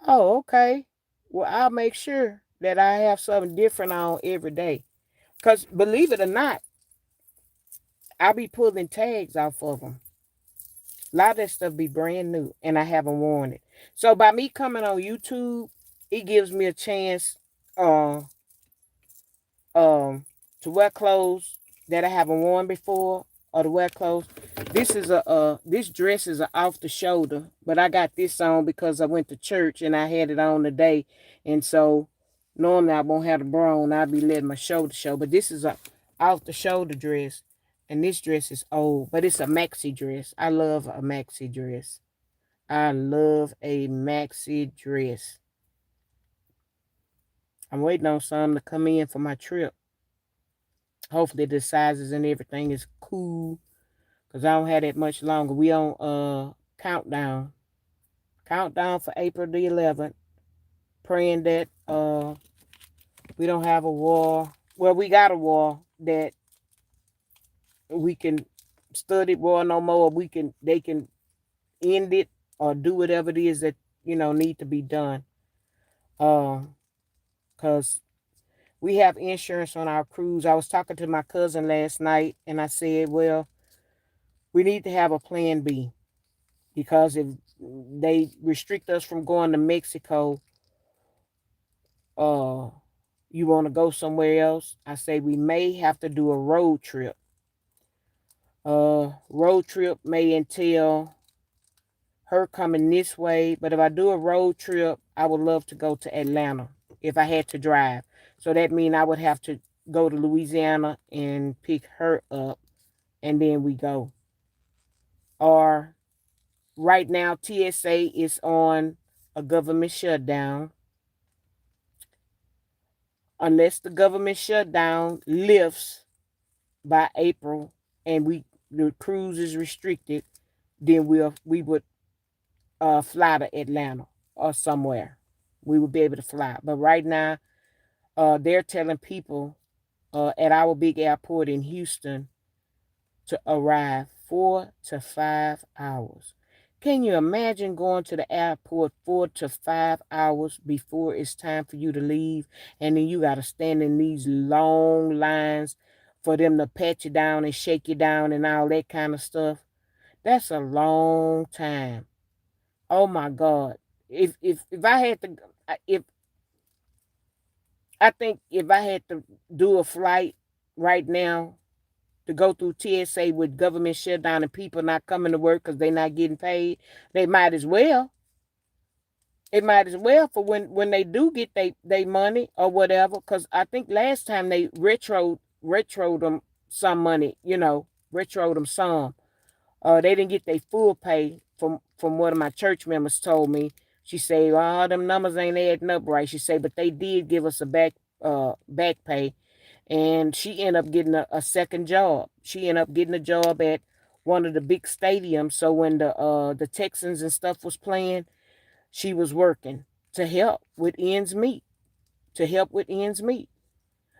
Oh, okay. Well, I'll make sure that I have something different on every day. Cause believe it or not, I be pulling tags off of them. A lot of that stuff be brand new, and I haven't worn it. So by me coming on YouTube, it gives me a chance, uh, um, to wear clothes that I haven't worn before, or to wear clothes. This dress is a off the shoulder, but I got this on because I went to church and I had it on today, and so normally I won't have the bra on. I'll be letting my shoulder show, but this is a off the shoulder dress, and this dress is old, but it's a maxi dress. I love a maxi dress. I love a maxi dress. I'm waiting on some to come in for my trip. Hopefully the sizes and everything is cool. Cause I don't have that much longer. We on countdown. Countdown for April the 11th. Praying that we don't have a war. Well, we got a war that we can study war no more. They can end it or do whatever it is that need to be done. Cause we have insurance on our cruise. I was talking to my cousin last night and I said, well, we need to have a plan B because if they restrict us from going to Mexico, uh, you want to go somewhere else, I say we may have to do a road trip. Road trip may entail her coming this way, but if I do a road trip, I would love to go to Atlanta if I had to drive. So that means I would have to go to Louisiana and pick her up, and then we go. Or right now, TSA is on a government shutdown. Unless the government shutdown lifts by April and the cruise is restricted, then we would fly to Atlanta or somewhere. We would be able to fly. But right now, they're telling people at our big airport in Houston to arrive 4 to 5 hours. Can you imagine going to the airport 4 to 5 hours before it's time for you to leave? And then you got to stand in these long lines for them to pat you down and shake you down and all that kind of stuff. That's a long time. Oh my God. If I had to, if I think if I had to do a flight right now to go through TSA with government shutdown and people not coming to work because they're not getting paid, they might as well. It might as well for when they do get they money or whatever. Because I think last time they retro them some money, retro them some. They didn't get their full pay from what my church members told me. She say, "Oh, them numbers ain't adding up right." She say, "But they did give us a back pay," and she ended up getting a second job. She ended up getting a job at one of the big stadiums. So when the Texans and stuff was playing, she was working to help with ends meet. To help with ends meet.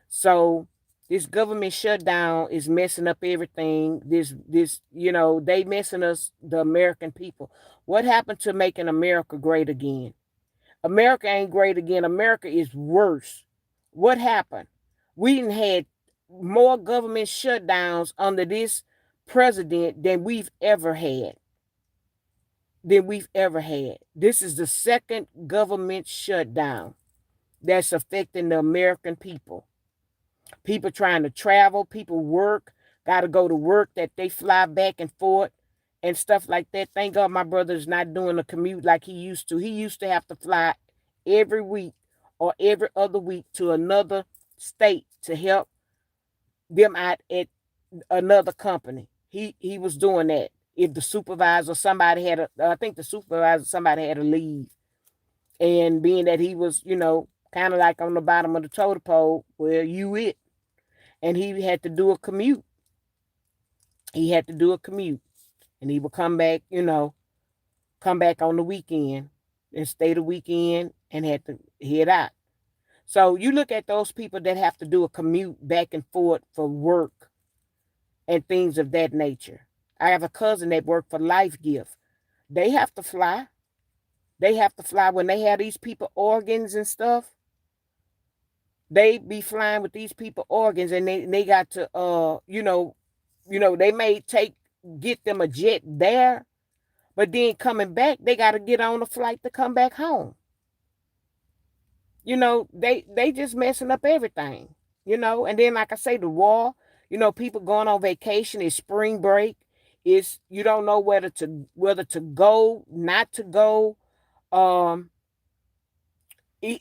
So this government shutdown is messing up everything. They messing us, the American people. What happened to making America great again? America ain't great again. America is worse. What happened? We done had more government shutdowns under this president than we've ever had. This is the second government shutdown that's affecting the American people. People trying to travel, people work, got to go to work that they fly back and forth and stuff like that. Thank God my brother's not doing a commute like he used to. He used to have to fly every week or every other week to another state to help them out at another company. He was doing that. If the supervisor, I think the supervisor, somebody had to leave. And being that he was, kind of like on the bottom of the totem pole, well, you it. And he had to do a commute. He had to do a commute. And he would come back, come back on the weekend and stay the weekend and had to head out. So you look at those people that have to do a commute back and forth for work and things of that nature. I have a cousin that worked for Life Gift. They have to fly. They have to fly when they have these people organs and stuff. They be flying with these people organs, and they got to they may get them a jet there, but then coming back, they got to get on a flight to come back home. They just messing up everything. And then like I say, the war. People going on vacation. It's spring break. It's you don't know whether to go, not to go. Um,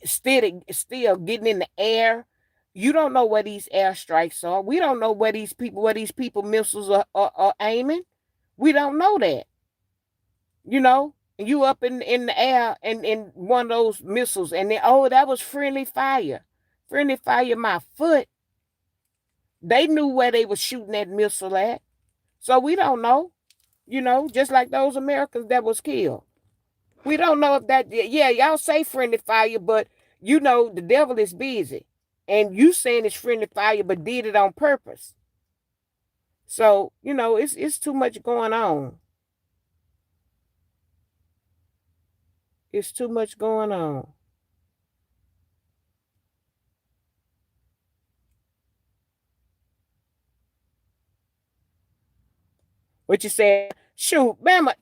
still getting in the air. You don't know where these airstrikes are. We don't know where these people missiles are aiming. We don't know that. And you up in the air and in one of those missiles, and then, oh, that was friendly fire. Friendly fire, my foot. They knew where they were shooting that missile at. So we don't know. Just like those Americans that was killed. We don't know if that, yeah, y'all say friendly fire, but the devil is busy. And you saying it's friendly fire, but did it on purpose. So, it's too much going on. It's too much going on. What you said, shoot, Bama,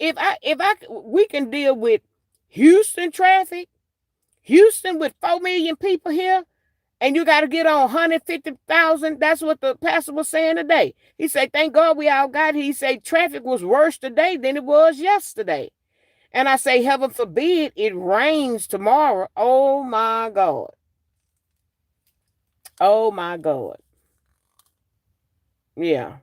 we can deal with Houston traffic, Houston with 4 million people here, and you got to get on 150,000. That's what the pastor was saying today. He said, thank God we all got it. He said traffic was worse today than it was yesterday. And I say, heaven forbid it rains tomorrow. Oh my God. Oh my God. Yeah.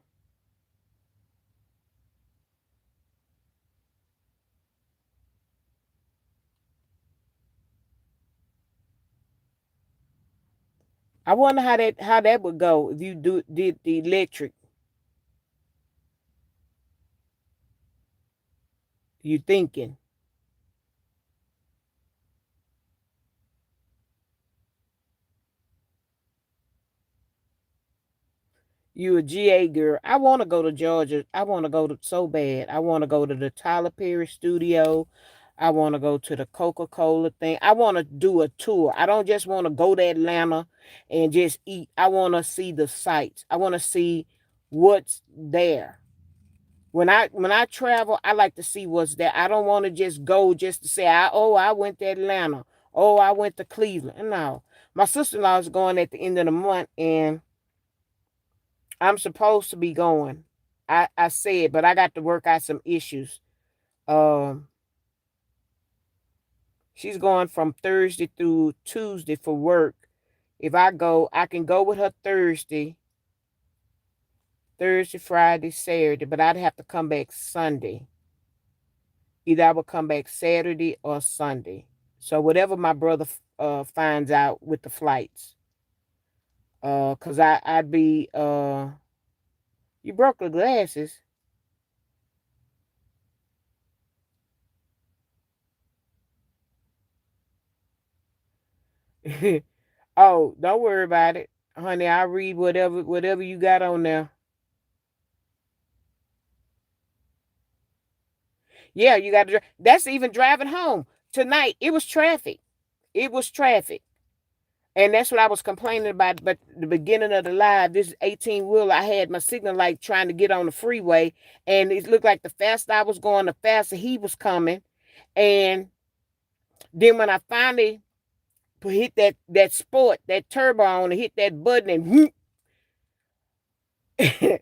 I wonder how that would go if you did the electric. You thinking? You a GA girl. I want to go to Georgia. I want to go to so bad. I want to go to the Tyler Perry studio. I want to go to the Coca-Cola thing. I want to do a tour. I don't just want to go to Atlanta and just eat. I want to see the sights. I want to see what's there. When I travel, I like to see what's there. I don't want to just go just to say, I went to Atlanta. Oh, I went to Cleveland. No. My sister-in-law is going at the end of the month, and I'm supposed to be going. I said, but I got to work out some issues. Um, she's going from Thursday through Tuesday for work. If I go, I can go with her Thursday, Friday, Saturday, but I'd have to come back Sunday. Either I would come back Saturday or Sunday. So whatever my brother finds out with the flights. Cause I'd be you broke the glasses. Oh, don't worry about it, honey. I read whatever you got on there. Yeah, you got to. That's even driving home tonight. It was traffic. It was traffic, and that's what I was complaining about. But the beginning of the live, this 18 wheel, I had my signal light trying to get on the freeway, and it looked like the faster I was going, the faster he was coming. And then when I finally hit that sport, that turbo on, and hit that button, and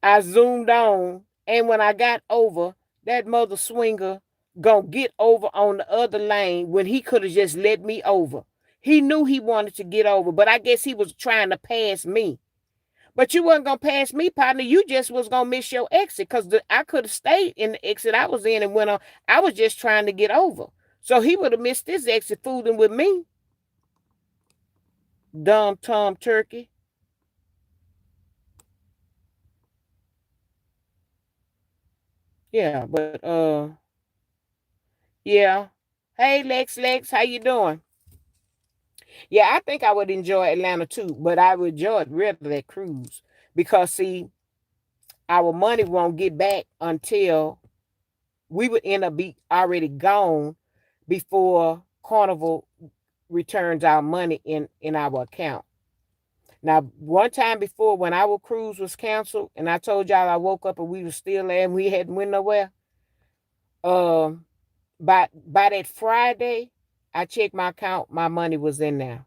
I zoomed on, and when I got over, that mother swinger gonna get over on the other lane when he could have just let me over. He knew he wanted to get over, but I guess he was trying to pass me. But you wasn't gonna pass me, partner. You just was gonna miss your exit because I could have stayed in the exit I was in and went on. I was just trying to get over. So he would have missed this exit fooling with me. Dumb Tom Turkey. Yeah, but yeah. Hey Lex, how you doing? Yeah, I think I would enjoy Atlanta too, but I would enjoy it rather that cruise because see, our money won't get back until we would end up be already gone before Carnival returns our money in our account. Now, one time before when our cruise was canceled, and I told y'all I woke up and we were still there and we hadn't went nowhere. Um, by that Friday, I checked my account, my money was in there.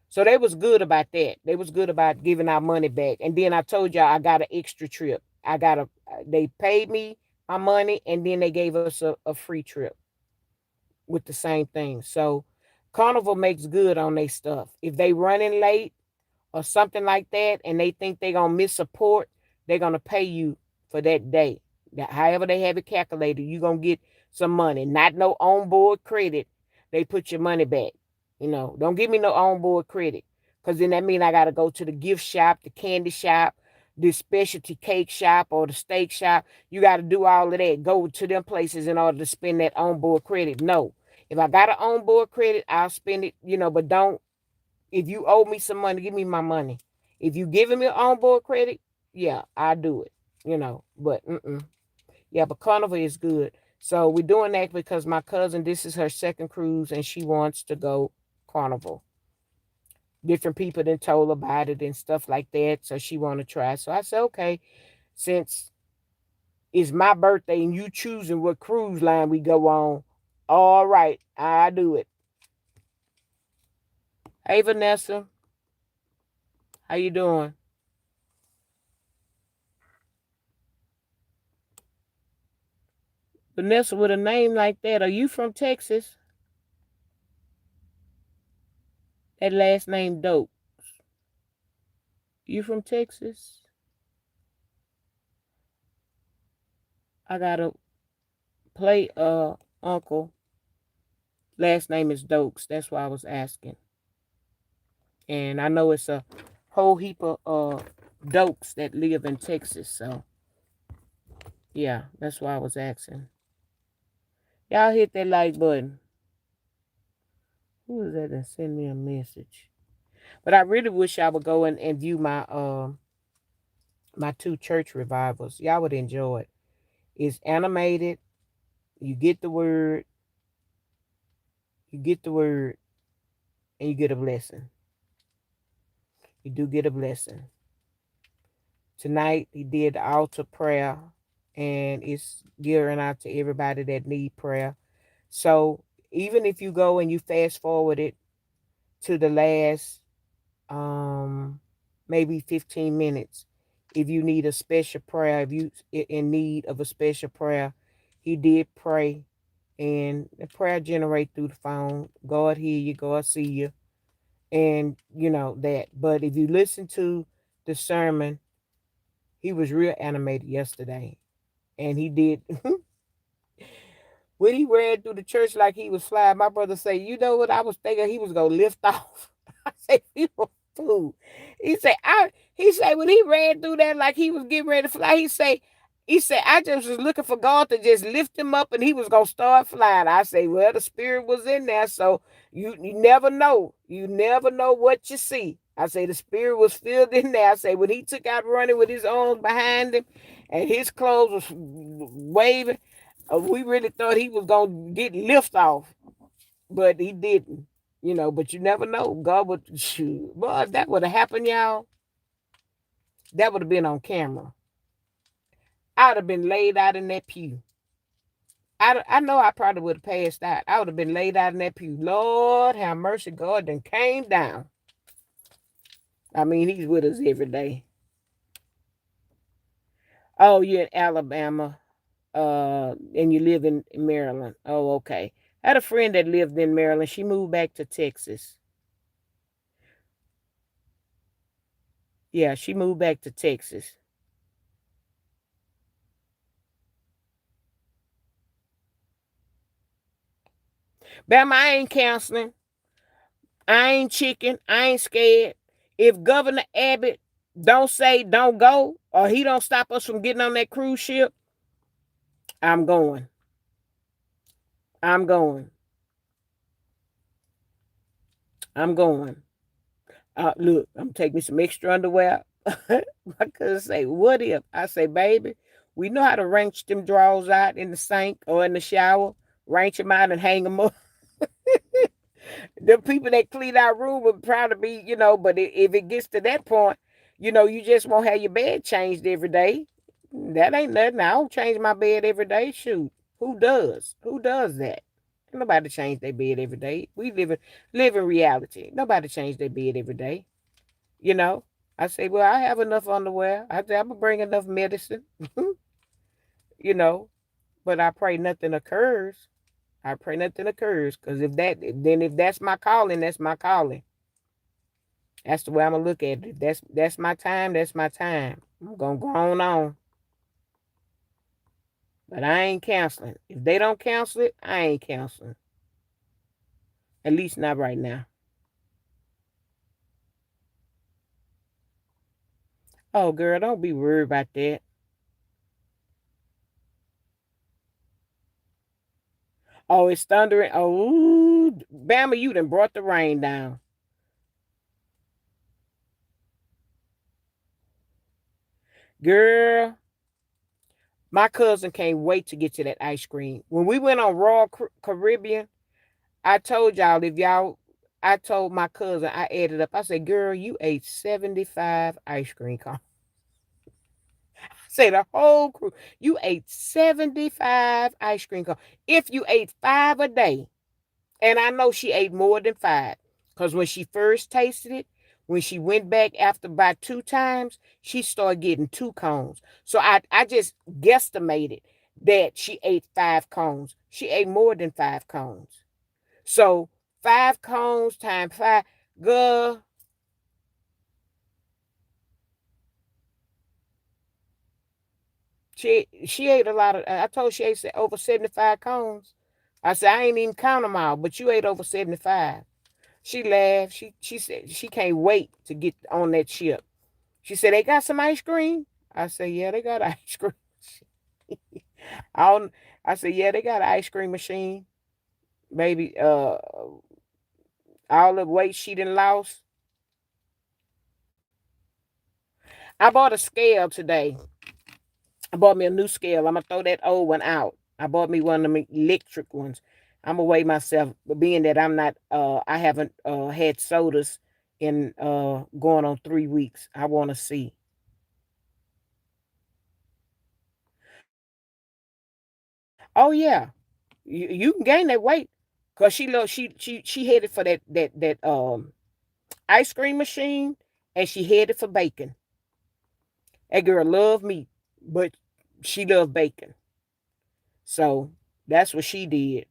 So they was good about that. They was good about giving our money back. And then I told y'all I got an extra trip. They paid me my money and then they gave us a free trip with the same thing. So Carnival makes good on their stuff. If they running late or something like that and they think they're gonna miss support, they're gonna pay you for that day. However they have it calculated, you're gonna get some money. Not no onboard credit. They put your money back. Don't give me no onboard credit. Cause then that means I gotta go to the gift shop, the candy shop, the specialty cake shop or the steak shop. You gotta do all of that. Go to them places in order to spend that onboard credit. No. If I got an onboard credit, I'll spend it, but don't if you owe me some money, give me my money. If you giving me onboard credit, yeah, I do it. But yeah, but Carnival is good. So we're doing that because my cousin, this is her second cruise, and she wants to go Carnival. Different people then told about it and stuff like that, so she want to try. So I said, okay, since it's my birthday and you choosing what cruise line we go on, all right, I do it. Hey Vanessa, how you doing? Vanessa, with a name like that, are you from Texas? That last name dope. You from Texas? I gotta play uncle. Last name is Dokes. That's why I was asking. And I know it's a whole heap of Dokes that live in Texas. So yeah, that's why I was asking. Y'all hit that like button. Who is that that send me a message? But I really wish I would go and view my two church revivals. Y'all would enjoy it. It's animated. You get the word, you get the word, and you get a blessing. You do get a blessing. Tonight he did the altar prayer, and it's gearing out to everybody that need prayer. So even if you go and you fast forward it to the last maybe 15 minutes, if you need a special prayer, if you in need of a special prayer, he did pray, and the prayer generate through the phone. God hear you, God see you, and that. But if you listen to the sermon, he was real animated yesterday, and he did. when he ran through the church like he was flying, my brother say, you know what? I was thinking he was gonna lift off. I say, you a fool. He said when he ran through there like he was getting ready to fly, he said, I just was looking for God to just lift him up and he was gonna start flying. I say, well, the spirit was in there, so you never know. You never know what you see. I say the spirit was filled in there. I say when he took out running with his arms behind him and his clothes was waving, we really thought he was gonna get lift off, but he didn't. But you never know. God would shoot. Boy, if that would have happened, y'all, that would have been on camera. I'd have been laid out in that pew. I know I probably would have passed out. I would have been laid out in that pew. Lord have mercy, God then came down. I mean, he's with us every day. Oh, you're in Alabama, and you live in Maryland. Oh, okay. I had a friend that lived in Maryland. She moved back to Texas. Yeah, she moved back to Texas. Bama, I ain't canceling. I ain't chicken. I ain't scared. If Governor Abbott don't say don't go, or he don't stop us from getting on that cruise ship, I'm going. I'm going. I'm going. Look, I'm taking me some extra underwear. My cousin say, what if? I say, baby, we know how to wrench them drawers out in the sink or in the shower, wrench them out and hang them up. The people that clean our room would probably be, but if it gets to that point, you just won't have your bed changed every day. That ain't nothing. I don't change my bed every day. Shoot. Who does? Who does that? Nobody change their bed every day. We live in reality. Nobody change their bed every day. You know. I say, well, I have enough underwear. I say, I'm gonna bring enough medicine. you know. But I pray nothing occurs. I pray nothing occurs. Because if that's my calling, that's my calling. That's the way I'm gonna look at it. If that's my time, that's my time. I'm gonna go on. But I ain't canceling. If they don't cancel it, I ain't canceling. At least not right now. Oh, girl, don't be worried about that. Oh, it's thundering. Oh, Bama, you done brought the rain down. Girl, my cousin can't wait to get to that ice cream. When we went on Royal Caribbean, I told y'all, I told my cousin, I added up. I said, girl, you ate 75 ice cream cones. Say the whole crew. You ate 75 ice cream cones. If you ate 5 a day, and I know she ate more than 5, because when she first tasted it, when she went back after about 2 times, she started getting 2 cones. So I just guesstimated that she ate 5 cones. She ate more than 5 cones. So 5 cones times 5, girl. She ate a lot of. I told she ate over 75 cones. I said I ain't even count them all, but you ate over 75. She laughed. She said she can't wait to get on that ship. She said they got some ice cream. I said yeah, they got ice cream. I I said yeah, they got an ice cream machine. Baby, all the weight she done lost. I bought a scale today. I bought me a new scale. I'm gonna throw that old one out. I bought me one of them electric ones. I'm gonna weigh myself, but being that I'm not I haven't had sodas in going on 3 weeks. I wanna see. Oh yeah. You can gain that weight. Cause she headed for that ice cream machine and she headed for bacon. That girl loved meat, but she loved bacon. So that's what she did.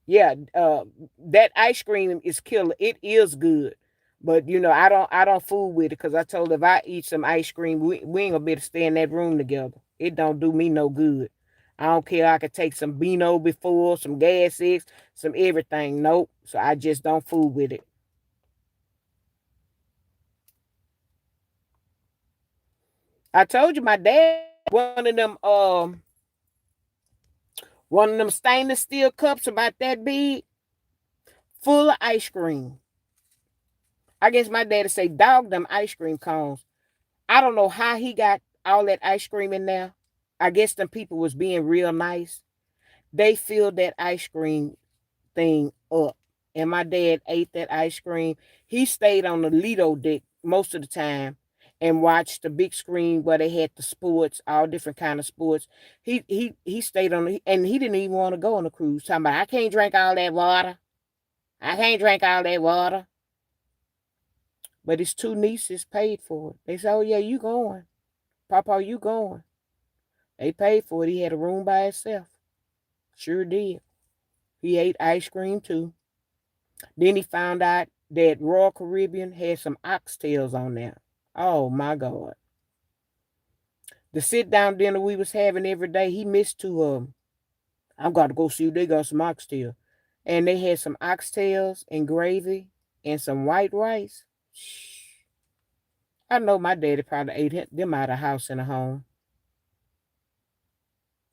Yeah, that ice cream is killer. It is good, but I don't fool with it because I told her if I eat some ice cream, we ain't gonna be able to stay in that room together. It don't do me no good. I don't care. I could take some Beano before, some gas X, some everything. Nope. So I just don't fool with it. I told you my dad one of them stainless steel cups about that big, full of ice cream. I guess my daddy say, dog them ice cream cones. I don't know how he got all that ice cream in there. I guess them people was being real nice. They filled that ice cream thing up. And my dad ate that ice cream. He stayed on the Lido deck most of the time and watched the big screen where they had the sports, all different kind of sports. He stayed on and he didn't even want to go on the cruise. Talking about I can't drink all that water. I can't drink all that water. But his two nieces paid for it. They said, "Oh yeah, you going. Papa, you going." They paid for it. He had a room by himself. Sure did. He ate ice cream too. Then he found out that Royal Caribbean had some oxtails on there. Oh my God. The sit down dinner we was having every day, he missed two of them. I've got to go see if they got some oxtail. And they had some oxtails and gravy and some white rice. I know my daddy probably ate them out of the house and a home.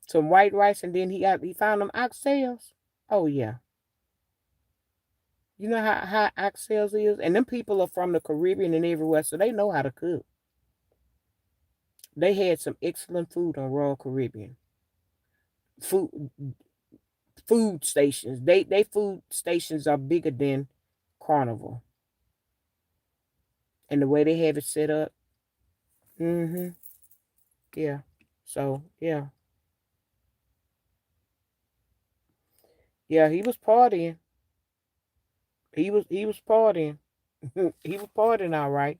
Some white rice, and then he found them oxtails. Oh yeah. You know how oxtails is? And them people are from the Caribbean and everywhere, so they know how to cook. They had some excellent food on Royal Caribbean. Food food stations. They food stations are bigger than Carnival. And the way they have it set up. Mm-hmm. Yeah. So yeah. Yeah, he was partying. He was partying. He was partying all right.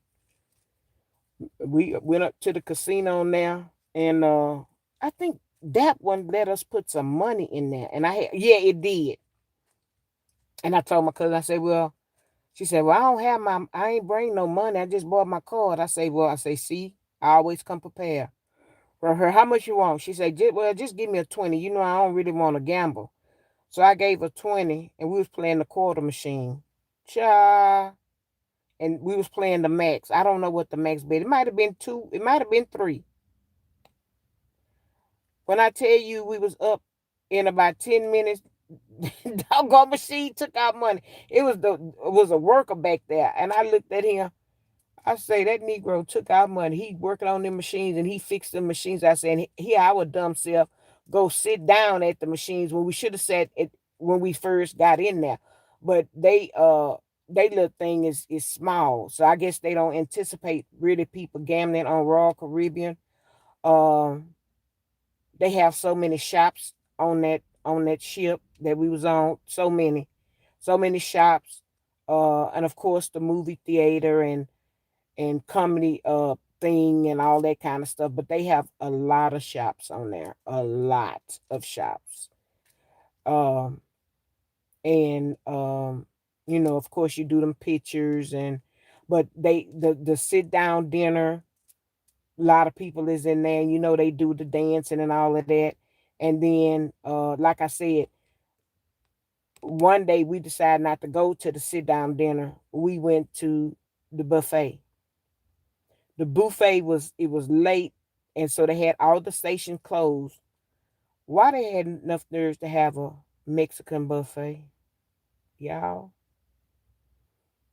We went up to the casino now, and I think that one let us put some money in there. And yeah, it did. And I told my cousin, I said, well, she said, well, I ain't bring no money. I just bought my card. I say, see, I always come prepared. From her, how much you want? She said, well, just give me a 20. You know, I don't really want to gamble. So I gave her 20, and we was playing the quarter machine. Cha. And we was playing the max. I don't know what the max bet. It might have been 2. It might have been 3. When I tell you we was up in about 10 minutes, doggone machine took our money. It was a worker back there. And I looked at him. I say that Negro took our money. He working on them machines and he fixed the machines. I said, here our dumb self go sit down at the machines when we should have sat it when we first got in there. But they little thing is small. So I guess they don't anticipate really people gambling on Royal Caribbean. Um they have so many shops on that ship that we was on. So many shops. And of course the movie theater and comedy thing and all that kind of stuff. But they have a lot of shops on there. A lot of shops. Um and of course you do them pictures but the sit down dinner, a lot of people is in there, and they do the dancing and all of that. And then like I said, one day we decided not to go to the sit down dinner. We went to the buffet. The buffet was late, and so they had all the stations closed. Why they had enough nerves to have a Mexican buffet, y'all?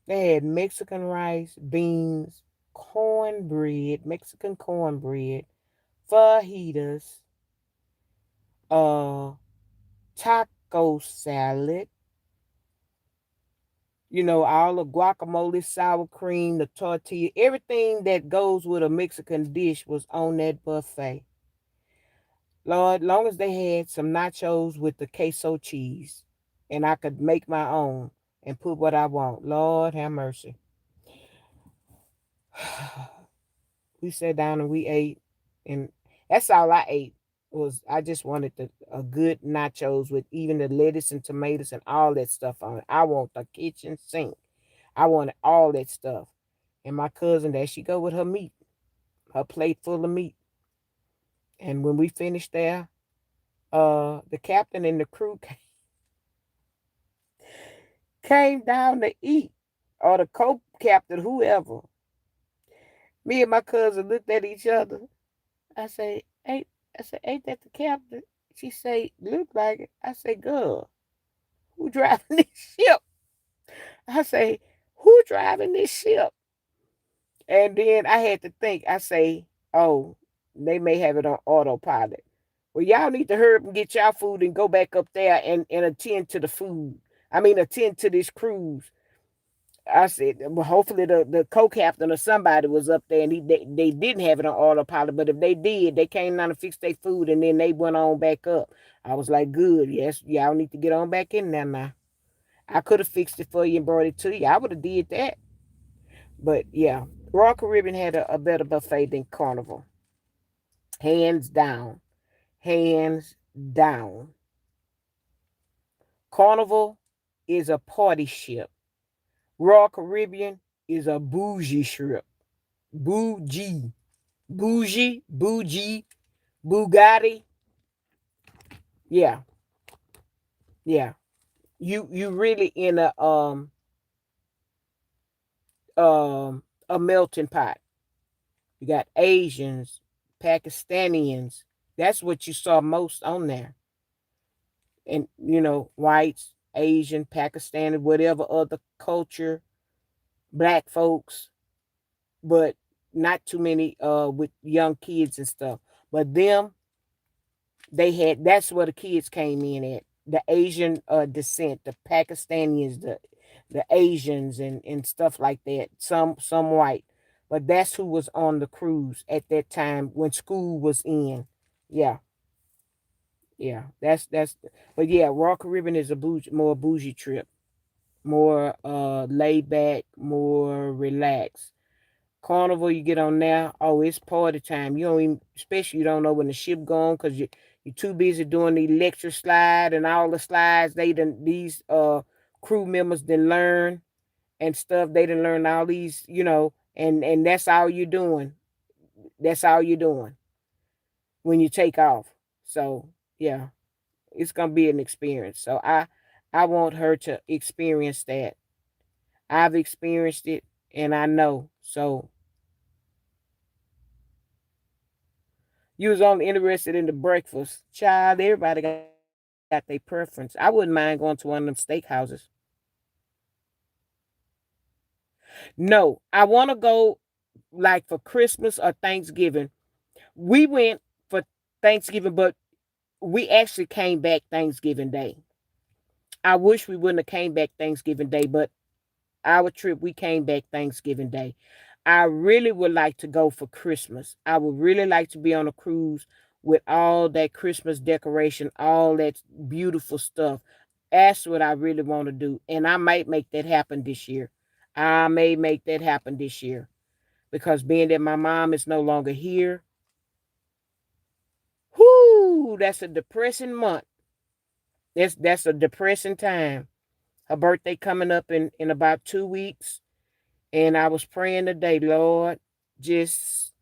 They had Mexican rice, beans, cornbread, Mexican cornbread, fajitas, uh, taco salad, all the guacamole, sour cream, the tortilla, everything that goes with a Mexican dish was on that buffet. Lord, long as they had some nachos with the queso cheese and I could make my own and put what I want. Lord have mercy. We sat down and we ate, and that's all I ate. Was I just wanted a good nachos with even the lettuce and tomatoes and all that stuff on it. I want the kitchen sink. I wanted all that stuff. And my cousin, there she go with her meat, her plate full of meat. And when we finished there, The captain and the crew came down to eat, or the co-captain, whoever. Me and my cousin looked at each other. I say, ain't that the captain? She say, look like it. I say, girl, who driving this ship? I say, who driving this ship? And then I had to think. I say, oh, they may have it on autopilot. Well, y'all need to hurry up and get y'all food and go back up there and attend to the food. I mean, attend to this cruise. I said, well, hopefully the co-captain or somebody was up there and they didn't have it on autopilot. But if they did, they came down to fix their food and then they went on back up. I was like, good. Yes, y'all need to get on back in there now. I could have fixed it for you and brought it to you. I would have did that. But yeah, Royal Caribbean had a better buffet than Carnival. Hands down. Hands down. Carnival is a party ship. Royal Caribbean is a bougie ship. Bougie. Bougie, Bugatti. Yeah, yeah. You really in a melting pot. You got Asians, Pakistanians. That's what you saw most on there. And whites, Asian, Pakistani, whatever other culture, black folks, but not too many with young kids and stuff. But them, that's where the kids came in at. The Asian descent, the Pakistanis, the Asians and stuff like that. Some white. But that's who was on the cruise at that time when school was in. Yeah. Yeah. That's but yeah, Royal Caribbean is a more bougie trip. More laid back, more relaxed. Carnival, you get on now, oh, it's party time. You don't even, especially you don't know when the ship going because you're too busy doing the electric slide and all the slides. These crew members didn't learn and stuff. They didn't learn all these, and that's all you're doing. That's all you're doing when you take off. So yeah, it's gonna be an experience. So I want her to experience that. I've experienced it and I know. So you was only interested in the breakfast. Child, everybody got their preference. I wouldn't mind going to one of them steakhouses. No, I want to go like for Christmas or Thanksgiving. We went for Thanksgiving, but we actually came back Thanksgiving Day. I wish we wouldn't have came back Thanksgiving Day, but our trip, we came back Thanksgiving Day. I really would like to go for Christmas. I would really like to be on a cruise with all that Christmas decoration, all that beautiful stuff. That's what I really want to do. And I might make that happen this year. I may make that happen this year because being that my mom is no longer here, whoo, that's a depressing month. That's a depressing time. Her birthday coming up in about 2 weeks. And I was praying today, Lord, just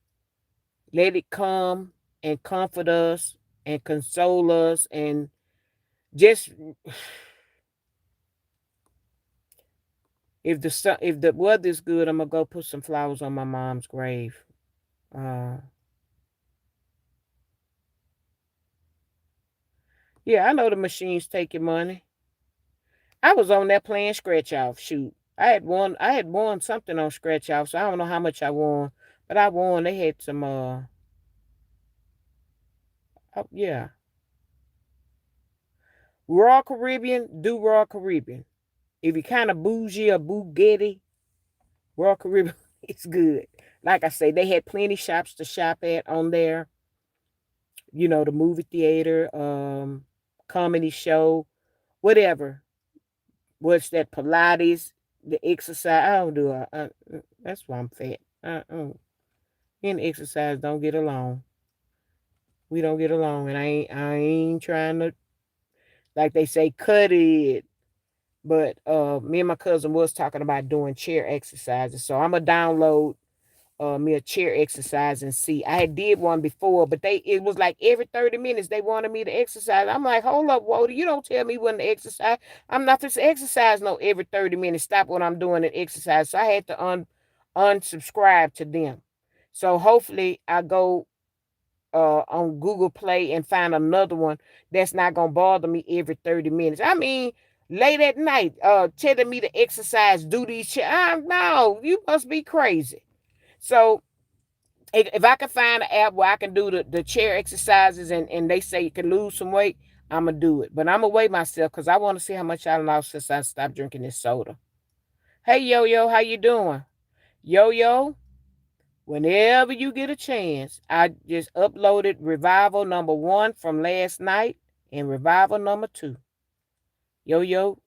let it come and comfort us and console us and just if the weather's good, I'm gonna go put some flowers on my mom's grave. Uh, yeah, I know the machines take your money. I was on there playing scratch off. Shoot, I had won something on scratch off, so I don't know how much I won, but I won. They had some yeah. Royal Caribbean, do Royal Caribbean. If you kind of bougie or Bugatti, Royal Caribbean, it's good. Like I say, they had plenty shops to shop at on there. The movie theater, comedy show, whatever. What's that? Pilates, the exercise. I don't do that's why I'm fat. Me and exercise don't get along. We don't get along, and I ain't trying to, like they say, cut it. But me and my cousin was talking about doing chair exercises. So I'm gonna download me a chair exercise and see. I had did one before, but it was like every 30 minutes they wanted me to exercise. I'm like, hold up, Walter, you don't tell me when to exercise. I'm not supposed to exercise no every 30 minutes. Stop what I'm doing and exercise. So I had to unsubscribe to them. So hopefully I go on Google Play and find another one that's not gonna bother me every 30 minutes. I mean, late at night, telling me to exercise, do these no, you must be crazy. So if I can find an app where I can do the chair exercises and they say you can lose some weight, I'm gonna do it. But I'm gonna weigh myself because I want to see how much I lost since I stopped drinking this soda. Hey Yo Yo, how you doing? Yo Yo, whenever you get a chance, I just uploaded Revival number 1 from last night and Revival number 2. Yo Yo,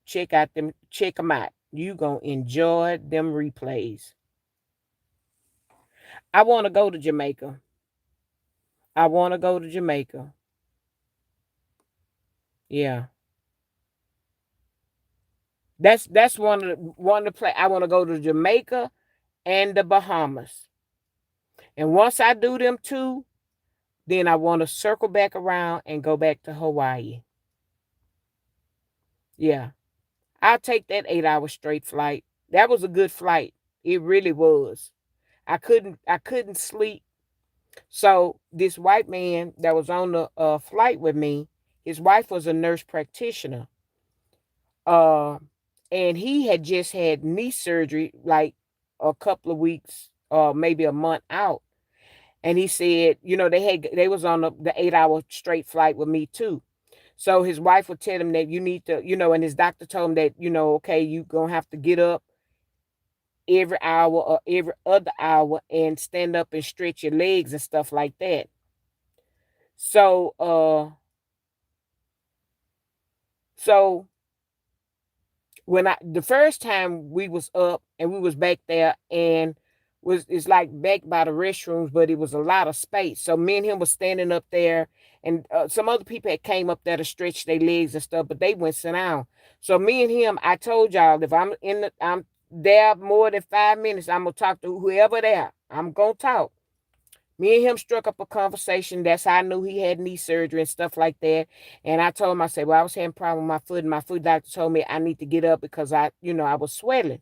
check them out. You gonna enjoy them replays. I want to go to Jamaica. I want to go to Jamaica. Yeah. That's one of the play. I want to go to Jamaica and the Bahamas. And once I do them two, then I want to circle back around and go back to Hawaii. Yeah. I'll take that 8-hour straight flight. That was a good flight. It really was. I couldn't sleep. So this white man that was on the flight with me, his wife was a nurse practitioner. And he had just had knee surgery like a couple of weeks or maybe a month out. And he said, they was on the 8-hour straight flight with me too. So his wife would tell him that you need to, and his doctor told him that, okay, you gonna have to get up every hour or every other hour and stand up and stretch your legs and stuff like that. So when the first time we was up and we was back there and it's like back by the restrooms, but it was a lot of space. So me and him was standing up there, and some other people had came up there to stretch their legs and stuff, but they went sit down. So me and him, I told y'all if I'm there more than 5 minutes, I'm gonna talk to whoever there. I'm gonna talk. Me and him struck up a conversation. That's how I knew he had knee surgery and stuff like that. And I told him, I said, well, I was having a problem with my foot, and my foot doctor told me I need to get up because I was swelling.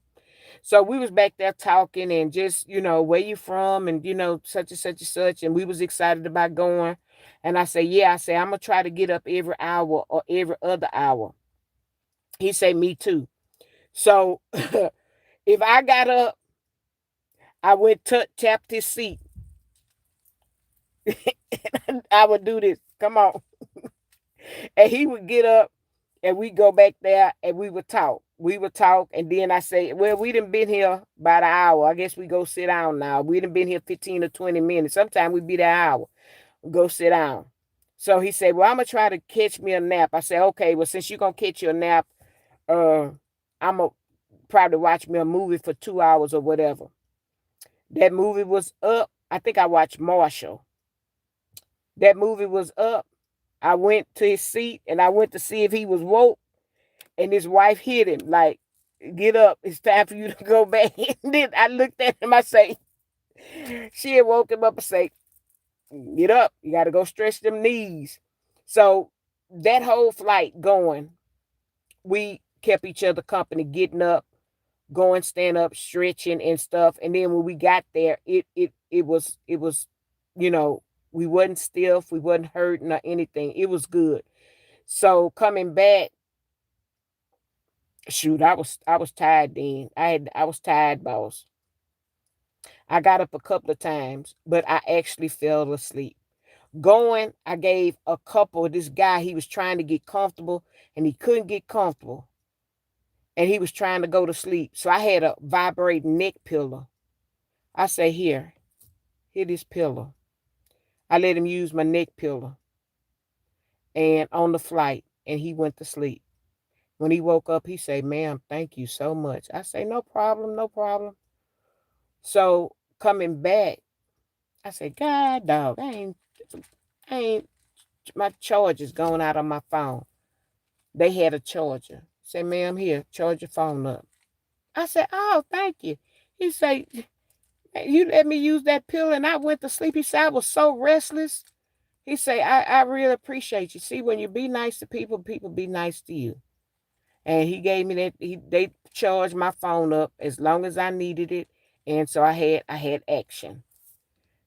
So we was back there talking and just, where you from and, such and such and such. And we was excited about going. And I said, yeah, I'm going to try to get up every hour or every other hour. He said, me too. So if I got up, I went tapped his seat. I would do this. Come on. And he would get up and we go back there and we would talk. And then I say, well, we done been here about an hour. I guess we go sit down now. We done been here 15 or 20 minutes. Sometimes we be there an hour. We go sit down. So he said, well, I'm going to try to catch me a nap. I said, okay, well, since you're going to catch you a nap, I'm going to probably watch me a movie for 2 hours or whatever. That movie was up. I think I watched Marshall. That movie was up. I went to his seat and I went to see if he was woke. And his wife hit him like, get up. It's time for you to go back. And then I looked at him. I say, she had woke him up and say, get up. You got to go stretch them knees. So that whole flight going, we kept each other company, getting up, going, stand up, stretching and stuff. And then when we got there, it was, we wasn't stiff, we wasn't hurting or anything. It was good. So coming back, shoot, I was tired then. I was tired, boss. I got up a couple of times, but I actually fell asleep. Going, I gave a couple of this guy, he was trying to get comfortable and he couldn't get comfortable. And he was trying to go to sleep. So I had a vibrating neck pillow. I say, here this pillow. I let him use my neck pillow. And on the flight, and he went to sleep. When he woke up, he said, ma'am, thank you so much. I say, no problem, no problem. So coming back, I said, God, dog, I ain't, my charger's going out on my phone. They had a charger. Say, ma'am, here, charge your phone up. I said, oh, thank you. He said, You let me use that pill and I went to sleep. He said, I was so restless. He said, I really appreciate you. See, when you be nice to people, people be nice to you. And he gave me that. They charged my phone up as long as I needed it, and so I had action.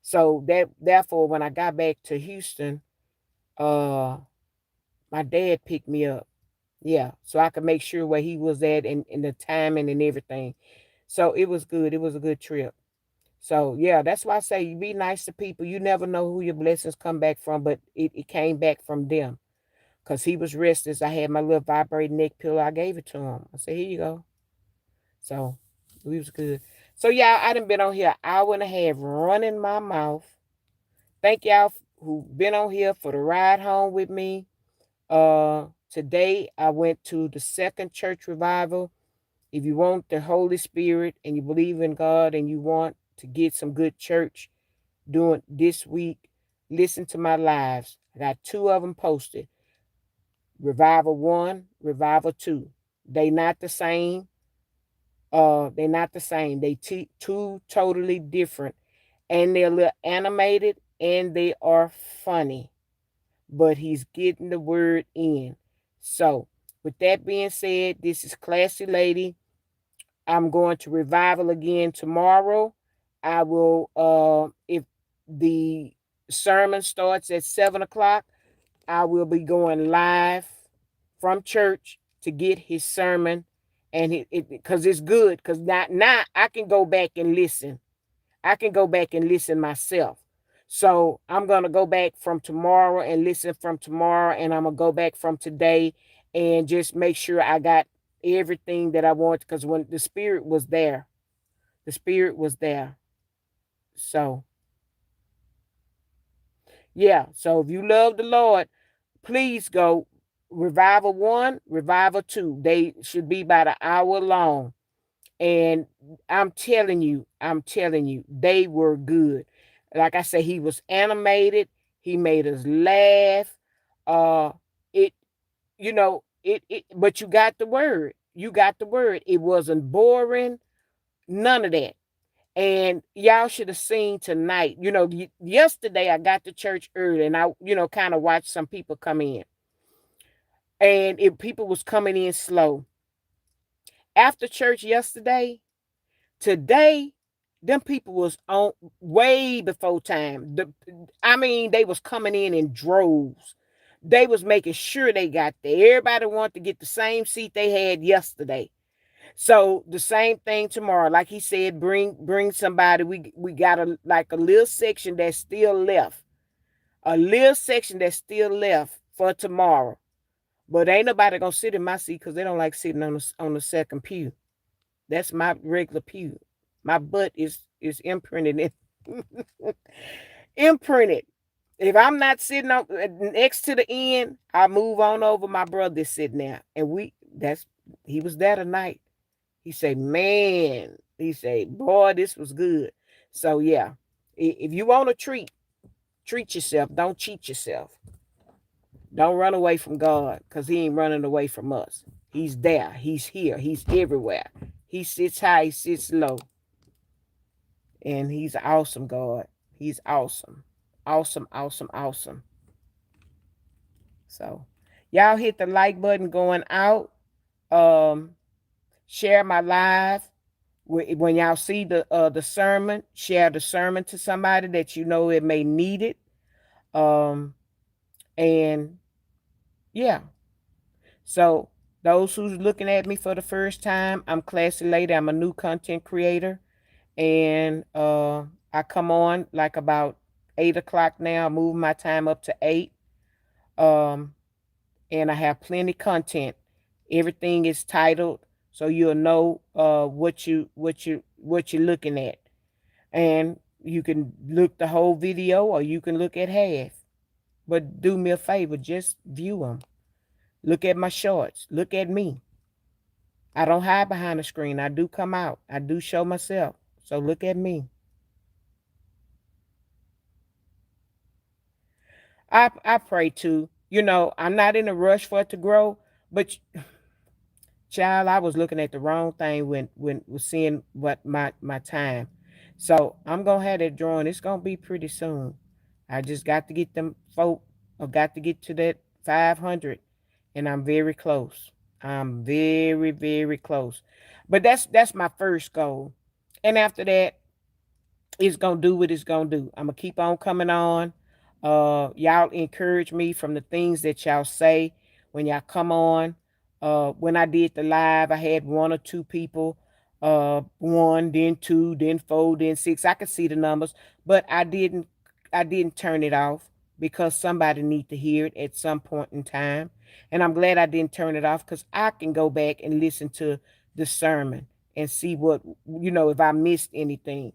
So that therefore, when I got back to Houston, uh, my dad picked me up. Yeah, so I could make sure where he was at and the timing and everything. So it was good. It was a good trip. So yeah, that's why I say you be nice to people. You never know who your blessings come back from, but it came back from them. Cause he was restless. I had my little vibrating neck pillow. I gave it to him. I said, here you go. So we was good. So y'all, I done been on here an hour and a half running my mouth. Thank y'all who been on here for the ride home with me. Today I went to the second church revival. If you want the Holy Spirit and you believe in God and you want to get some good church doing this week, listen to my lives. I got two of them posted. Revival 1, Revival 2. They not the same. They're not the same. They two totally different. And they're a little animated and they are funny. But he's getting the word in. So, with that being said, this is Classy Lady. I'm going to revival again tomorrow. I will, if the sermon starts at 7 o'clock, I will be going live from church to get his sermon, and it because it's good. Because now I can go back and listen. I can go back and listen myself. So I'm gonna go back from tomorrow and listen from tomorrow, and I'm gonna go back from today and just make sure I got everything that I want. Because when the spirit was there, the spirit was there. So yeah. So if you love the Lord, please go. Revival 1, Revival 2. They should be about an hour long. And I'm telling you, they were good. Like I said, he was animated. He made us laugh. Uh it but you got the word. You got the word. It wasn't boring. None of that. And y'all should have seen tonight. Yesterday I got to church early and I, kind of watched some people come in. And if people was coming in slow. After church yesterday, today, them people was on way before time. They was coming in droves. They was making sure they got there. Everybody wanted to get the same seat they had yesterday. So the same thing tomorrow. Like he said, bring somebody. We got a little section that's still left. A little section that's still left for tomorrow. But ain't nobody gonna sit in my seat because they don't like sitting on the second pew. That's my regular pew. My butt is imprinted imprinted. If I'm not sitting on next to the end, I move on over. My brother's sitting there, and he was there tonight. He said, "Man," he said, "Boy, this was good." So yeah, if you want a treat yourself. Don't cheat yourself. Don't run away from God, because he ain't running away from us. He's there. He's here. He's everywhere. He sits high, he sits low. And he's awesome, God. He's awesome. Awesome, awesome, awesome. So, y'all hit the like button going out. Share my live. When y'all see the sermon, share the sermon to somebody that you know it may need it. And yeah. So those who's looking at me for the first time, I'm Classy Lady. I'm a new content creator. And I come on like about 8 o'clock now. I move my time up to 8. Um, and I have plenty content. Everything is titled, so you'll know what you're looking at. And you can look the whole video or you can look at half. But do me a favor, just view them. Look at my shorts. Look at me. I don't hide behind the screen. I do come out. I do show myself. So look at me. I pray too. I'm not in a rush for it to grow, but child, I was looking at the wrong thing when was seeing what my time. So I'm gonna have that drawing. It's gonna be pretty soon. I just got to get them folk, or got to get to that 500, and I'm very close. I'm very, very close. But that's my first goal. And after that, it's gonna do what it's gonna do. I'm gonna keep on coming on. Y'all encourage me from the things that y'all say when y'all come on. When I did the live, I had one or two people. One, then two, then four, then six. I could see the numbers, but I didn't. I didn't turn it off because somebody need to hear it at some point in time. And I'm glad I didn't turn it off because I can go back and listen to the sermon and see what if I missed anything,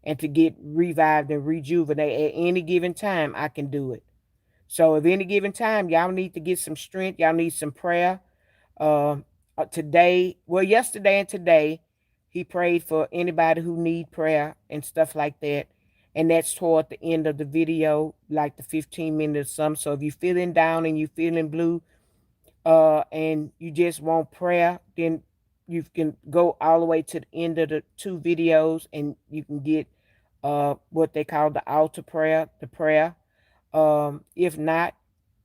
and to get revived and rejuvenated at any given time, I can do it. So if any given time, y'all need to get some strength, y'all need some prayer. Uh, yesterday and today, he prayed for anybody who need prayer and stuff like that. And that's toward the end of the video, like the 15 minutes or something. So if you're feeling down and you're feeling blue, and you just want prayer, then you can go all the way to the end of the two videos and you can get what they call the altar prayer, the prayer. If not,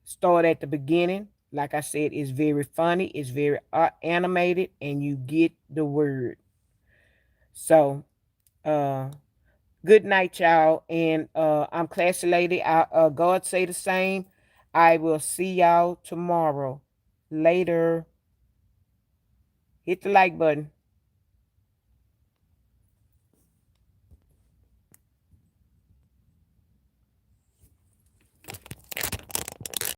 start at the beginning. Like I said, it's very funny, it's very animated, and you get the word. So, uh, good night, y'all. And I'm Classy Lady. God say the same. I will see y'all tomorrow. Later. Hit the like button.